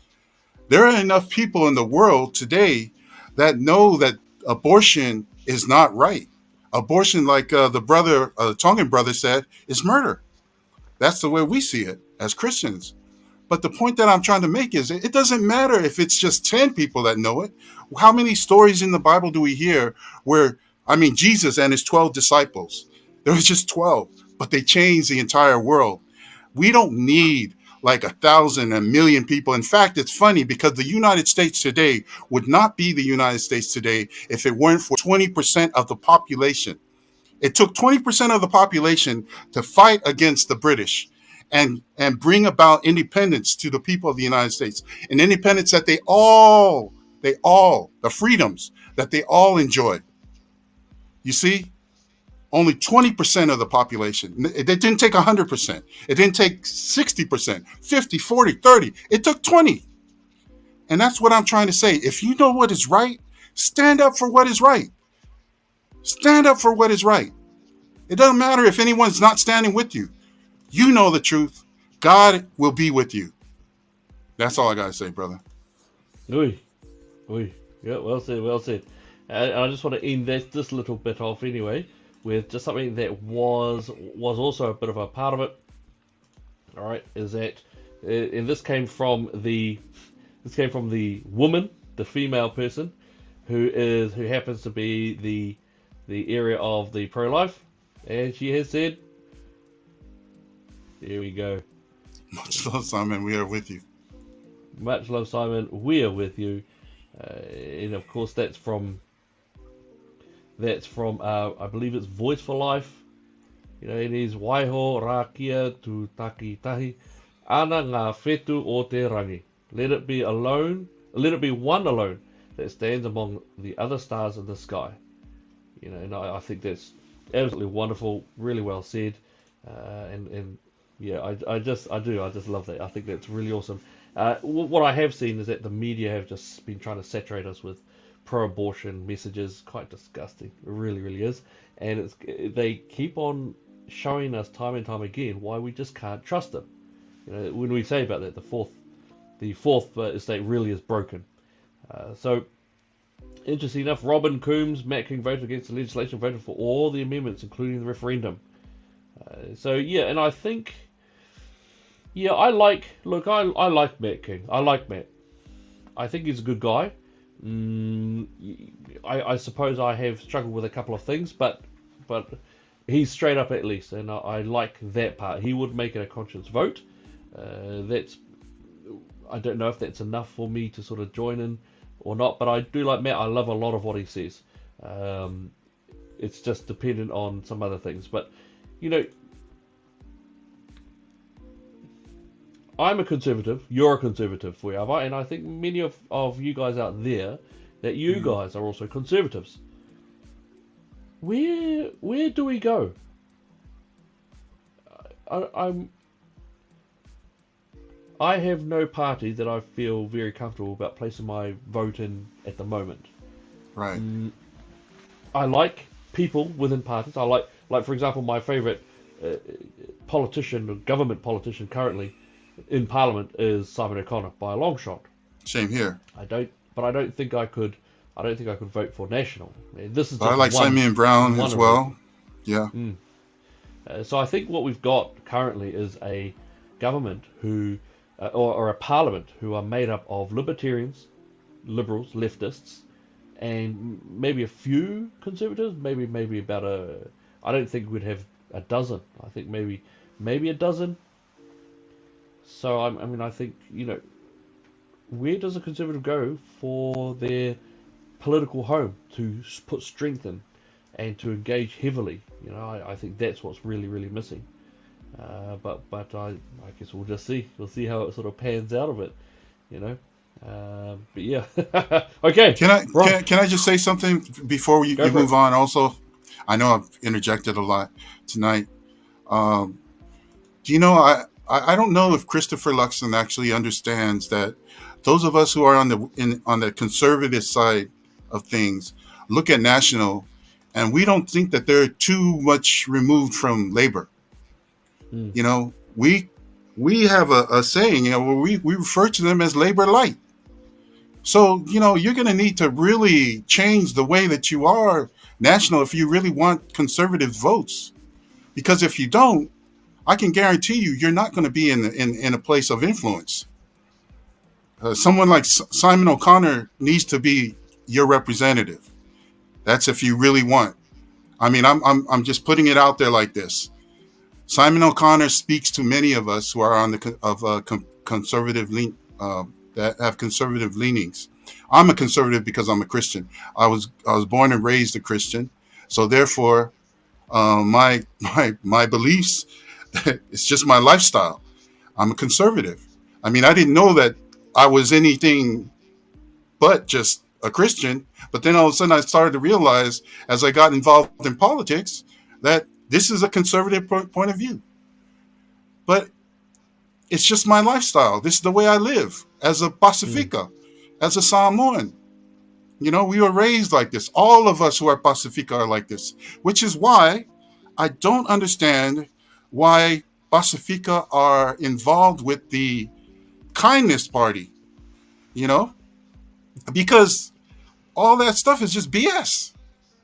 There are enough people in the world today that know that abortion is not right. Abortion, like the Tongan brother said, is murder. That's the way we see it as Christians. But the point that I'm trying to make is it doesn't matter if it's just 10 people that know it. How many stories in the Bible do we hear where, I mean, Jesus and his 12 disciples, there was just 12, but they changed the entire world. We don't need like 1,000, a million people. In fact, it's funny because the United States today would not be the United States today if it weren't for 20% of the population. It took 20% of the population to fight against the British and bring about independence to the people of the United States. An independence that the freedoms that they all enjoy. You see, only 20% of the population. It didn't take 100%. It didn't take 60%, 50, 40, 30. It took 20. And that's what I'm trying to say. If you know what is right, stand up for what is right. Stand up for what is right. It doesn't matter if anyone's not standing with you. You know the truth. God will be with you. That's all I got to say, brother. Oi, oi. Yeah, well said, well said. I just want to end this little bit off anyway with just something that was also a bit of a part of it. All right, is that and this came from the woman, the female person, who happens to be the area of the pro-life, and she has said, "Here we go. Much love, Simon. We are with you." Much love, Simon. We are with you." And of course, that's from I believe it's Voice for Life. You know, it is Waiho Rakia tu Taki Tahi. Ana ngā whetu o te rangi. Let it be one alone that stands among the other stars in the sky. You know, and I think that's absolutely wonderful, really well said, and yeah, I just love that. I think that's really awesome. What I have seen is that the media have just been trying to saturate us with pro-abortion messages. Quite disgusting. It really, really is. And they keep on showing us time and time again why we just can't trust them. You know, when we say about that, the fourth estate really is broken. So, interesting enough, Robin Coombs, Matt King voted against the legislation, voted for all the amendments, including the referendum. So yeah, and I think, yeah, I like Matt King. I like Matt. I think he's a good guy. I suppose I have struggled with a couple of things, but he's straight up at least, and I like that part. He would make it a conscience vote. I don't know if that's enough for me to sort of join in or not, but I do like Matt. I love a lot of what he says. It's just dependent on some other things, but you know, I'm a conservative, you're a conservative, Fuiava, and I think many of you guys out there, that you guys are also conservatives. Where do we go? I have no party that I feel very comfortable about placing my vote in at the moment. Right. I like people within parties. I like for example, my favourite politician, or government politician currently in Parliament is Simon O'Connor by a long shot. Same here. I don't think I could vote for National. This is But I like Simon Brown as well. Yeah. So I think what we've got currently is a government who, or a parliament who are made up of libertarians, liberals, leftists, and maybe a few conservatives. Maybe about I don't think we'd have a dozen. I think maybe a dozen. So I think, you know, where does a conservative go for their political home to put strength in and to engage heavily? You know, I think that's what's really, really missing. But I guess we'll just see. We'll see how it sort of pans out of it. You know. But yeah. Okay. Can I just say something before you move on? Also, I know I've interjected a lot tonight. Do you know I don't know if Christopher Luxon actually understands that those of us who are on the conservative side of things look at National, and we don't think that they're too much removed from Labor. You know, we have a saying, you know, where we refer to them as Labor Light. So, you're going to need to really change the way that you are national if you really want conservative votes. Because if you don't, I can guarantee you're not going to be in a place of influence. Someone like Simon O'Connor needs to be your representative. That's if you really want. I mean, I'm just putting it out there like this. Simon O'Connor speaks to many of us who are on the conservative that have conservative leanings. I'm a conservative because I'm a Christian. I was born and raised a Christian, so therefore, my beliefs, it's just my lifestyle. I'm a conservative. I mean, I didn't know that I was anything but just a Christian. But then all of a sudden, I started to realize as I got involved in politics that this is a conservative point of view. But it's just my lifestyle. This is the way I live as a Mm, Pacifica, as a Samoan. We were raised like this. All of us who are Pacifica are like this, which is why I don't understand why Pacifica are involved with the kindness party, you know, because all that stuff is just BS.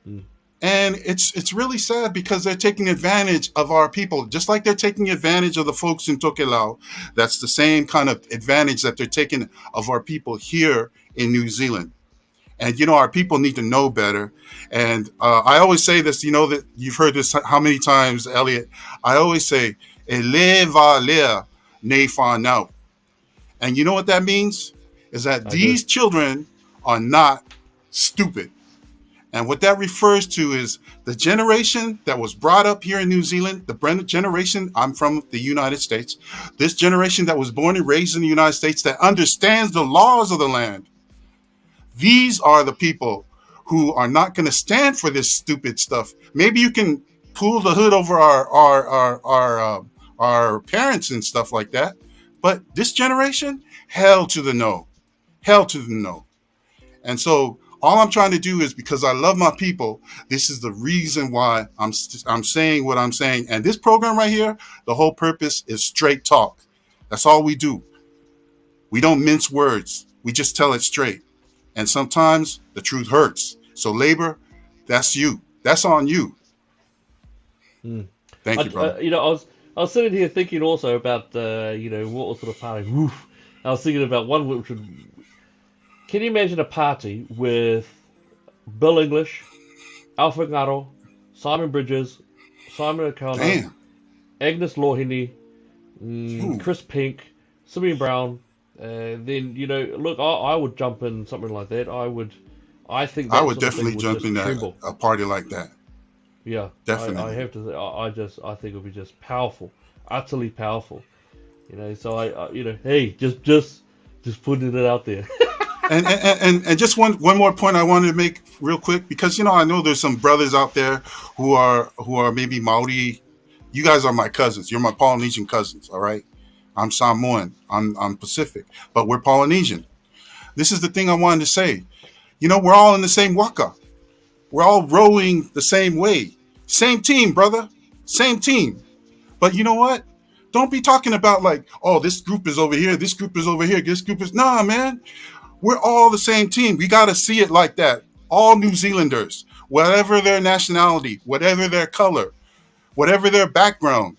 mm, And it's really sad because they're taking advantage of our people, just like they're taking advantage of the folks in Tokelau. That's the same kind of advantage that they're taking of our people here in New Zealand. And our people need to know better. And I always say this. That you've heard this how many times, Elliot? I always say, "Ele va lea ne fa now." And you know what that means? Is that I do. these children are not stupid. And what that refers to is the generation that was brought up here in New Zealand, the generation, I'm from the United States, this generation that was born and raised in the United States that understands the laws of the land. These are the people who are not going to stand for this stupid stuff. Maybe you can pull the hood over our parents and stuff like that, but this generation, hell to the no, hell to the no. And so all I'm trying to do is because I love my people. This is the reason why I'm saying what I'm saying. And this program right here, the whole purpose is straight talk. That's all we do. We don't mince words. We just tell it straight. And sometimes the truth hurts. So labor, that's you. That's on you. Mm. Thank you, brother. I was sitting here thinking also about what sort of party. Woof. I was thinking about one which would. Can you imagine a party with Bill English, Alpha Ngaro, Simon Bridges, Simon O'Connor, Damn. Agnes Lohini, Ooh, Chris Pink, Simeon Brown? Then look, I would jump in something like that. I think I that would sort of thing definitely would jump just in tremble. a party like that. Yeah, I Definitely. have to. I think it would be just powerful, utterly powerful. So hey, just putting it out there. And just one more point I wanted to make real quick because I know there's some brothers out there who are maybe Maori. You guys are my cousins. You're my Polynesian cousins. All right. I'm Samoan. I'm Pacific, but we're Polynesian. This is the thing I wanted to say. We're all in the same waka. We're all rowing the same way. Same team, brother. Same team. But you know what? Don't be talking about like, oh, this group is over here, this group is over here, this group is nah, man. We're all the same team. We got to see it like that. All New Zealanders, whatever their nationality, whatever their color, whatever their background,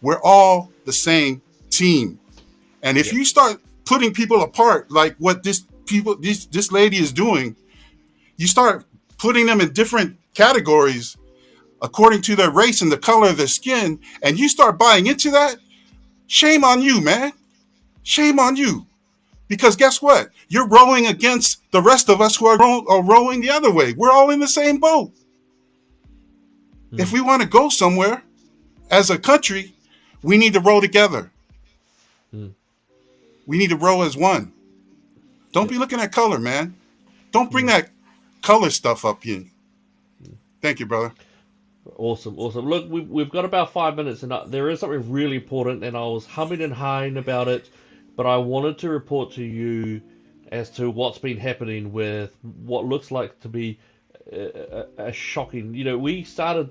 we're all the same team. And if Yep. you start putting people apart, like what this lady is doing, you start putting them in different categories according to their race and the color of their skin, and you start buying into that, shame on you, man. Shame on you. Because guess what? You're rowing against the rest of us who are rowing the other way. We're all in the same boat. If Mm, we want to go somewhere as a country, we need to row together. mm, We need to row as one. Don't yep. be looking at color, man. Don't bring Mm, that color stuff up here. mm. Thank you, brother. Awesome, awesome. Look, we've got about 5 minutes, and there is something really important, and I was humming and hawing about it, but I wanted to report to you as to what's been happening with what looks like to be a shocking. We started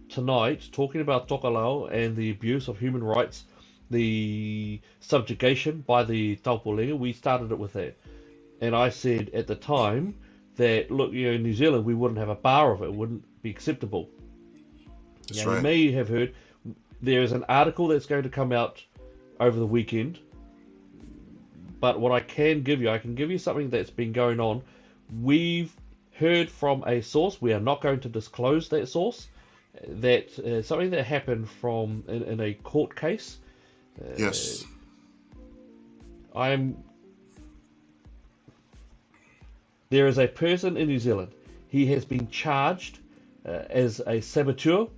tonight talking about Tokelau and the abuse of human rights, the subjugation by the Taupolega. We started it with that. And I said at the time that, look, in New Zealand, we wouldn't have a bar of it. It wouldn't be acceptable. That's Now, you right. may have heard there is an article that's going to come out over the weekend. But what I can give you something that's been going on. We've heard from a source. We are not going to disclose that source. That something that happened in a court case. Yes. There is a person in New Zealand. He has been charged as a saboteur,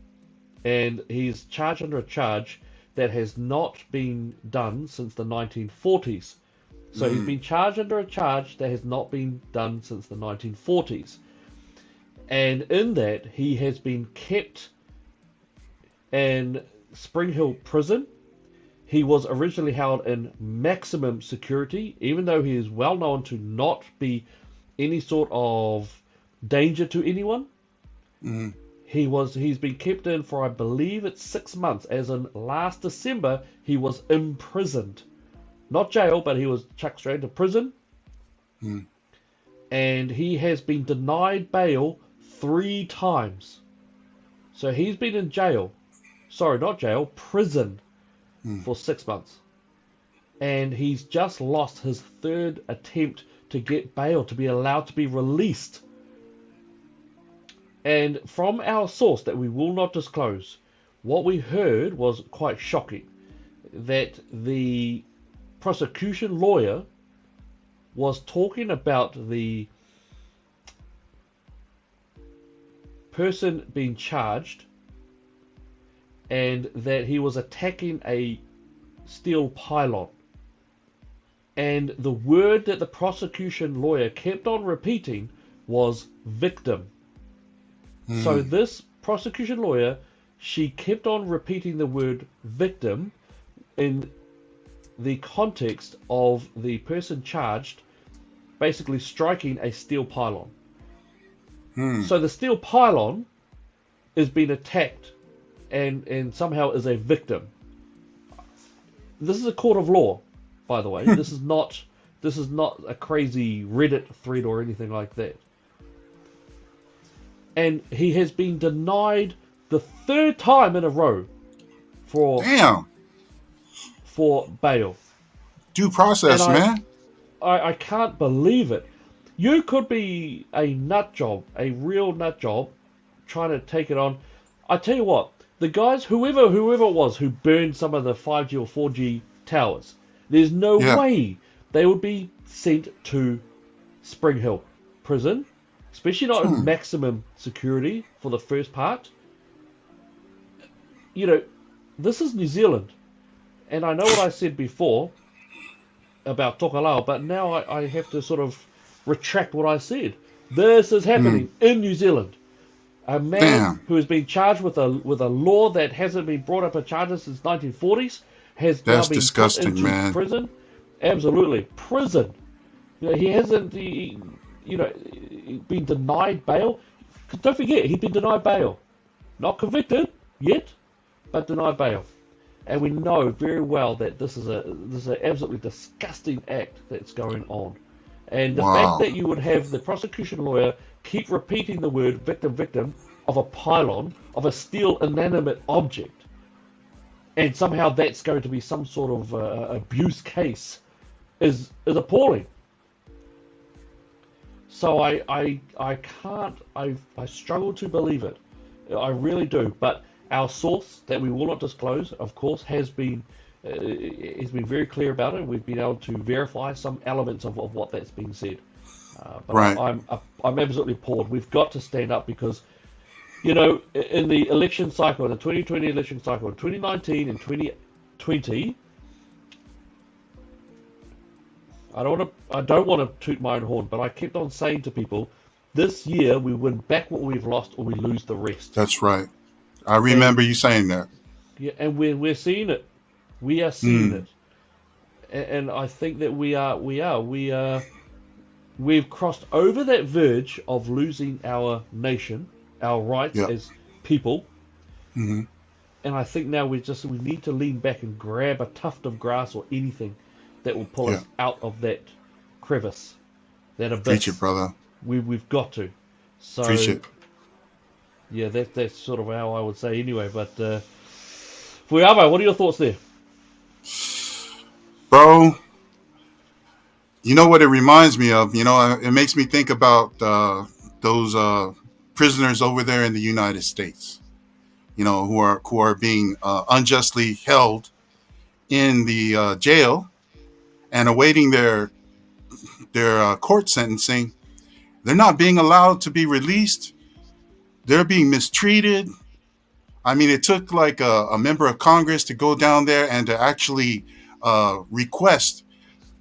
and he's charged under a charge that has not been done since the 1940s. So he's been charged under a charge that has not been done since the 1940s. And in that, he has been kept in Spring Hill Prison. He was originally held in maximum security, even though he is well known to not be any sort of danger to anyone. He's been kept in for, I believe it's 6 months, as in last December he was imprisoned. Not jail, but he was chucked straight into prison. And he has been denied bail 3 times. So he's been in jail. Sorry, not jail, prison for 6 months. And he's just lost his 3rd attempt to get bail, to be allowed to be released. And from our source that we will not disclose, what we heard was quite shocking. That the prosecution lawyer was talking about the person being charged, and that he was attacking a steel pylon. And the word that the prosecution lawyer kept on repeating was victim. So this prosecution lawyer, she kept on repeating the word victim in the context of the person charged basically striking a steel pylon. So the steel pylon is being attacked and somehow is a victim. This is a court of law, by the way. This is not a crazy Reddit thread or anything like that. And he has been denied the 3rd time in a row for bail. Due process, man. I can't believe it. You could be a nut job, a real nut job, trying to take it on. I tell you what, the guys, whoever it was who burned some of the 5G or 4G towers, there's no way they would be sent to Spring Hill Prison, especially not in maximum security for the first part. You know, this is New Zealand. And I know what I said before about Tokelau, but now I have to sort of retract what I said. This is happening in New Zealand. A man who has been charged with a law that hasn't been brought up a charges since 1940s has now been disgusting, put into prison. Absolutely, prison. You know, he hasn't been denied bail. Don't forget, he's been denied bail, not convicted yet, but denied bail. And we know very well that this is an absolutely disgusting act that's going on. And the fact that you would have the prosecution lawyer keep repeating the word victim of a pylon, of a steel inanimate object, and somehow that's going to be some sort of abuse case is appalling. So I struggle to believe it. I really do. But our source that we will not disclose, of course, has been very clear about it. We've been able to verify some elements of what that's been said. But I'm absolutely appalled. We've got to stand up because, you know, in the election cycle, the 2020 election cycle, 2019 and 2020, I don't want to toot my own horn, but I kept on saying to people, this year we win back what we've lost or we lose the rest. That's right. I remember you saying that. Yeah, and we're seeing it. We are seeing it, and I think that we've crossed over that verge of losing our nation, our rights as people. And I think now we need to lean back and grab a tuft of grass or anything that will pull us out of that crevice. that Preach it, abyss. brother. We've got to. Preach So it. yeah, that's sort of how I would say anyway. But Fuiava, what are your thoughts there? Bro, you know what it reminds me of? You know, it makes me think about those prisoners over there in the United States. You know, who are being unjustly held in the jail and awaiting their court sentencing. They're not being allowed to be released. They're being mistreated. I mean, it took like a member of Congress to go down there and to actually request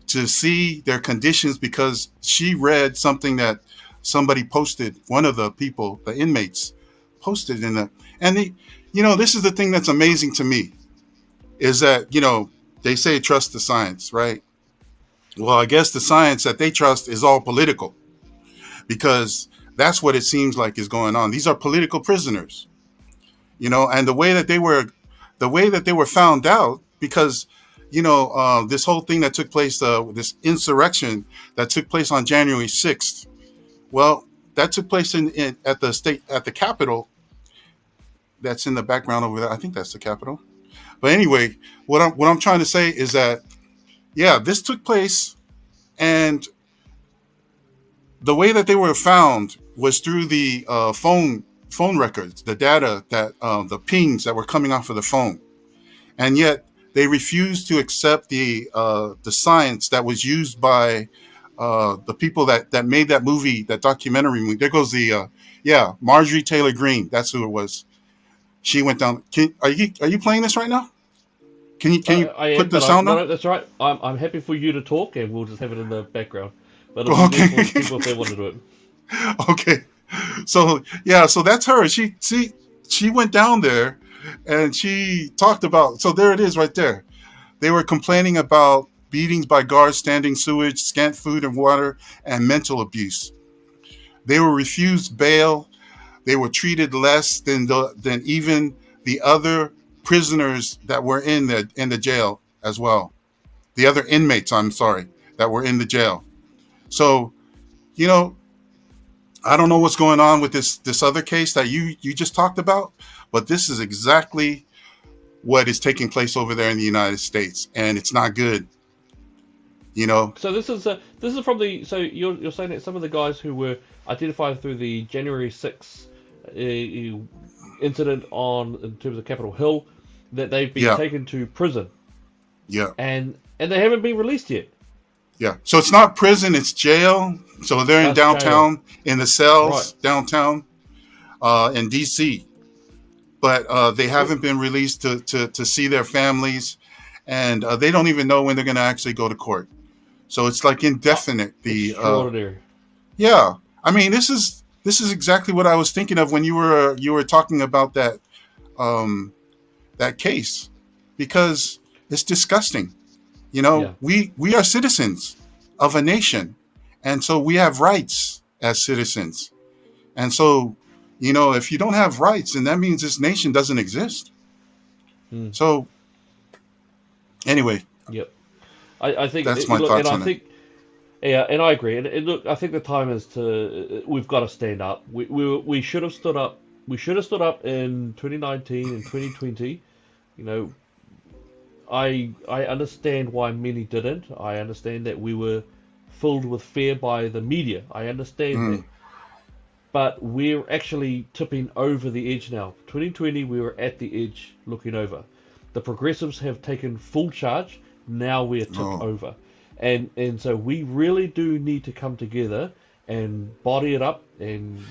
to see their conditions because she read something that somebody posted. One of the people, the inmates, posted in the and the, you know, this is the thing that's amazing to me is that they say trust the science, right? Well, I guess the science that they trust is all political because that's what it seems like is going on. These are political prisoners, and the way that they were found out because this whole thing that took place, this insurrection that took place on January 6th. Well, that took place at the Capitol. That's in the background over there. I think that's the Capitol. But anyway, what I'm trying to say is that yeah, this took place, and the way that they were found was through the phone records, the data that the pings that were coming off of the phone, and yet they refused to accept the science that was used by the people that made that movie, that documentary movie. There goes the Marjorie Taylor Greene. That's who it was. She went down. Are you playing this right now? Can you I put am, the but sound no, on? no, that's right. I'm happy for you to talk, and we'll just have it in the background. But it'll be me Okay. for the people if they want to do it. Okay. So yeah, so that's her. She went down there and she talked about, so there it is right there. They were complaining about beatings by guards, standing sewage, scant food and water, and mental abuse. They were refused bail. They were treated less than even the other prisoners that were in the jail as well. The other inmates, I'm sorry, that were in the jail. So, you know, I don't know what's going on with this other case that you just talked about, but this is exactly what is taking place over there in the United States, and it's not good. You know, So this is from the. So you're saying that some of the guys who were identified through the January 6th incident on in terms of Capitol Hill, that they've been yeah, taken to prison yeah, and they haven't been released yet. yeah. So it's not prison; it's jail. So they're in That's jail, downtown in the right? cells downtown in D.C., but they Well, haven't been released to see their families, and they don't even know when they're going to actually go to court. So it's like indefinite. extraordinary. Yeah, I mean, this is exactly what I was thinking of when you were talking about um, that case, because it's disgusting. Yeah. We are citizens of a nation, and so we have rights as citizens. And so, if you don't have rights, then that means this nation doesn't exist. Hmm. So anyway, Yep. I think that's my look, and thoughts I on it. think yeah, and I agree. And look, I think the time is to we've got to stand up. We should have stood up. We should have stood up in 2019 and 2020. You know, I understand why many didn't. I understand that we were filled with fear by the media. I understand that. Mm, But we're actually tipping over the edge now. 2020, we were at the edge looking over. The progressives have taken full charge. Now we're tipped no, over. And so we really do need to come together and body it up, and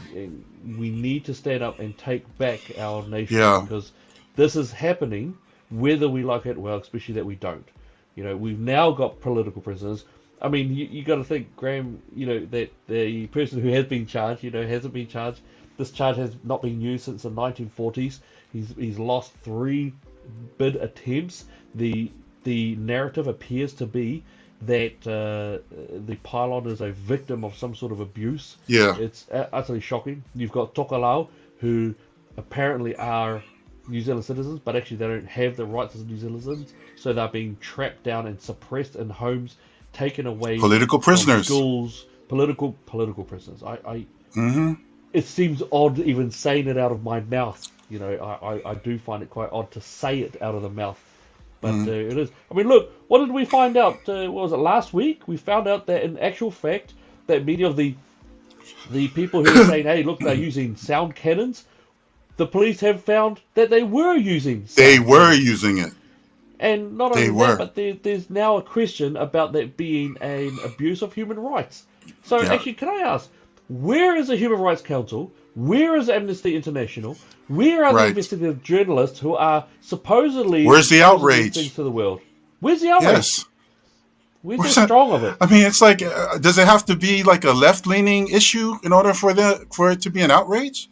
we need to stand up and take back our nation yeah, because this is happening whether we like it, well, especially that we don't. We've now got political prisoners. I mean, you got to think, Graham, that the person who has been charged, hasn't been charged. This charge has not been used since the 1940s. He's lost three bid attempts. The narrative appears to be that the pylon is a victim of some sort of abuse. yeah, It's utterly shocking. You've got Tokelau, who apparently are New Zealand citizens, but actually they don't have the rights as New Zealand citizens, so they're being trapped down and suppressed in homes, taken away political from prisoners. schools, political prisoners. It seems odd even saying it out of my mouth. I do find it quite odd to say it out of the mouth. But it is. I mean, look, what did we find out? What was it, last week? We found out that in actual fact, that many of the people who are saying, hey, look, they're using sound cannons, the police have found that they were using using it. And not only that, but there's now a question about that being an abuse of human rights. So actually, can I ask, where is the Human Rights Council? Where is Amnesty International? Where are the investigative journalists who are supposedly... Where's the outrage? Things to the world? Where's the outrage? Yes. Where's the strong of it? I mean, it's like, does it have to be like a left-leaning issue in order for it to be an outrage?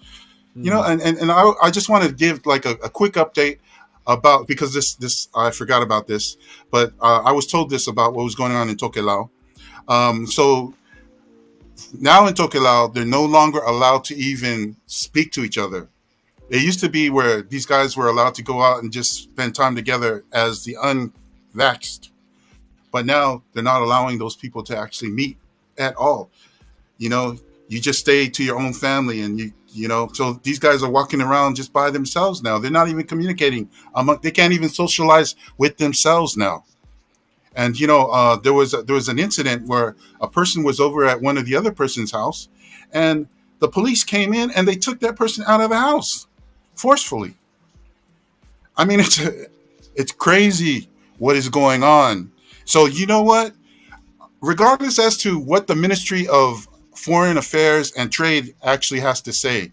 And I just want to give like a quick update about, because this I forgot about this, but I was told this about what was going on in Tokelau. So now in Tokelau, they're no longer allowed to even speak to each other. It used to be where these guys were allowed to go out and just spend time together as the unvaxxed. But now they're not allowing those people to actually meet at all. You just stay to your own family, and so these guys are walking around just by themselves now. They're not even communicating. They can't even socialize with themselves now. And there was an incident where a person was over at one of the other person's house, and the police came in and they took that person out of the house forcefully. I mean, it's crazy what is going on. So you know what? Regardless as to what the Ministry of Foreign Affairs and Trade actually has to say,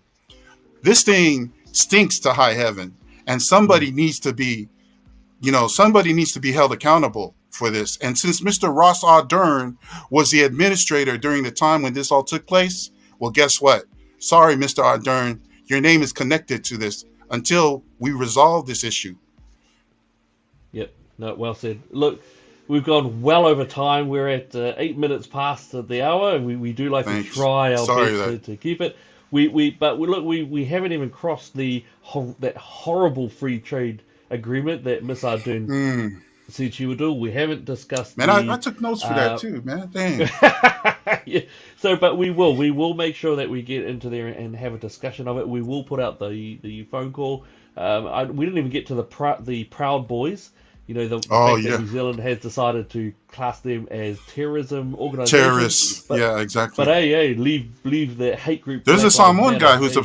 this thing stinks to high heaven, and somebody needs to be held accountable for this. And since Mr. Ross Dern was the administrator during the time when this all took place, well, guess what? Sorry, Mr. Dern, your name is connected to this until we resolve this issue. Yep. No, well said. Look, we've gone well over time. We're at 8 minutes past the hour, and we do like to try our best to keep it. We haven't even crossed that horrible free trade agreement that Miss Ardern said she would do. We haven't discussed. Man, I took notes for that too, man. Dang. Yeah. So, but we will make sure that we get into there and have a discussion of it. We will put out the phone call. We didn't even get to the Proud Boys. The fact that New Zealand has decided to class them as terrorism organizations. Terrorists, yeah, exactly. But hey, leave the hate group. There's a Samoan guy who's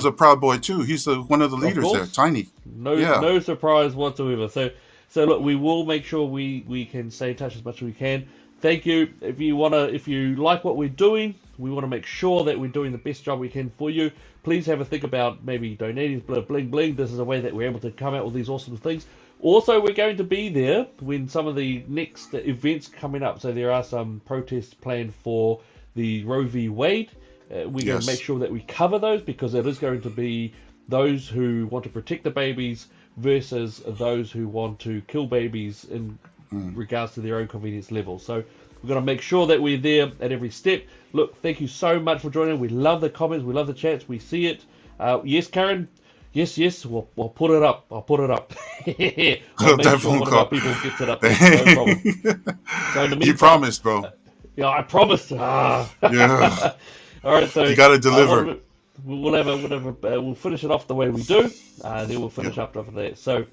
a Proud Boy too. He's one of the leaders there, Tiny. No surprise whatsoever. So look, we will make sure we can stay in touch as much as we can. Thank you. If you like what we're doing, we want to make sure that we're doing the best job we can for you. Please have a think about maybe donating, bling bling. This is a way that we're able to come out with these awesome things. Also, we're going to be there when some of the next events coming up. So there are some protests planned for the Roe v. Wade. We're going to make sure that we cover those, because it is going to be those who want to protect the babies versus those who want to kill babies in regards to their own convenience level. So we're going to make sure that we're there at every step. Look, thank you so much for joining. We love the comments. We love the chats. We see it. Yes, Karen? Yes, we'll put it up. I'll put it up. I'll make sure one of our people gets it up. No problem. So you promised, bro. Yeah, I promised. Yeah. All right, so you got to deliver. We'll finish it off the way we do. Then we'll finish up after that. So,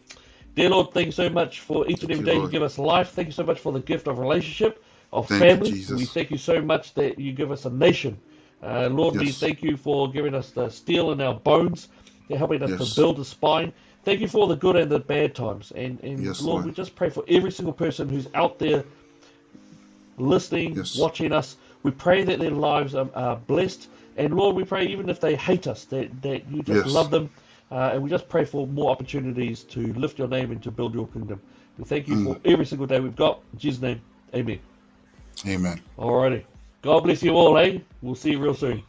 dear Lord, thank you so much for each and every day you give us life. Thank you so much for the gift of relationship, of family. We thank you so much that you give us a nation. Lord, we thank you for giving us the steel in our bones. You're helping us to build a spine. Thank you for the good and the bad times. And Lord, we just pray for every single person who's out there listening, watching us. We pray that their lives are blessed. And Lord, we pray even if they hate us, that you just love them. And we just pray for more opportunities to lift your name and to build your kingdom. We thank you for every single day we've got. In Jesus' name, amen. Amen. Alrighty. God bless you all, eh? We'll see you real soon.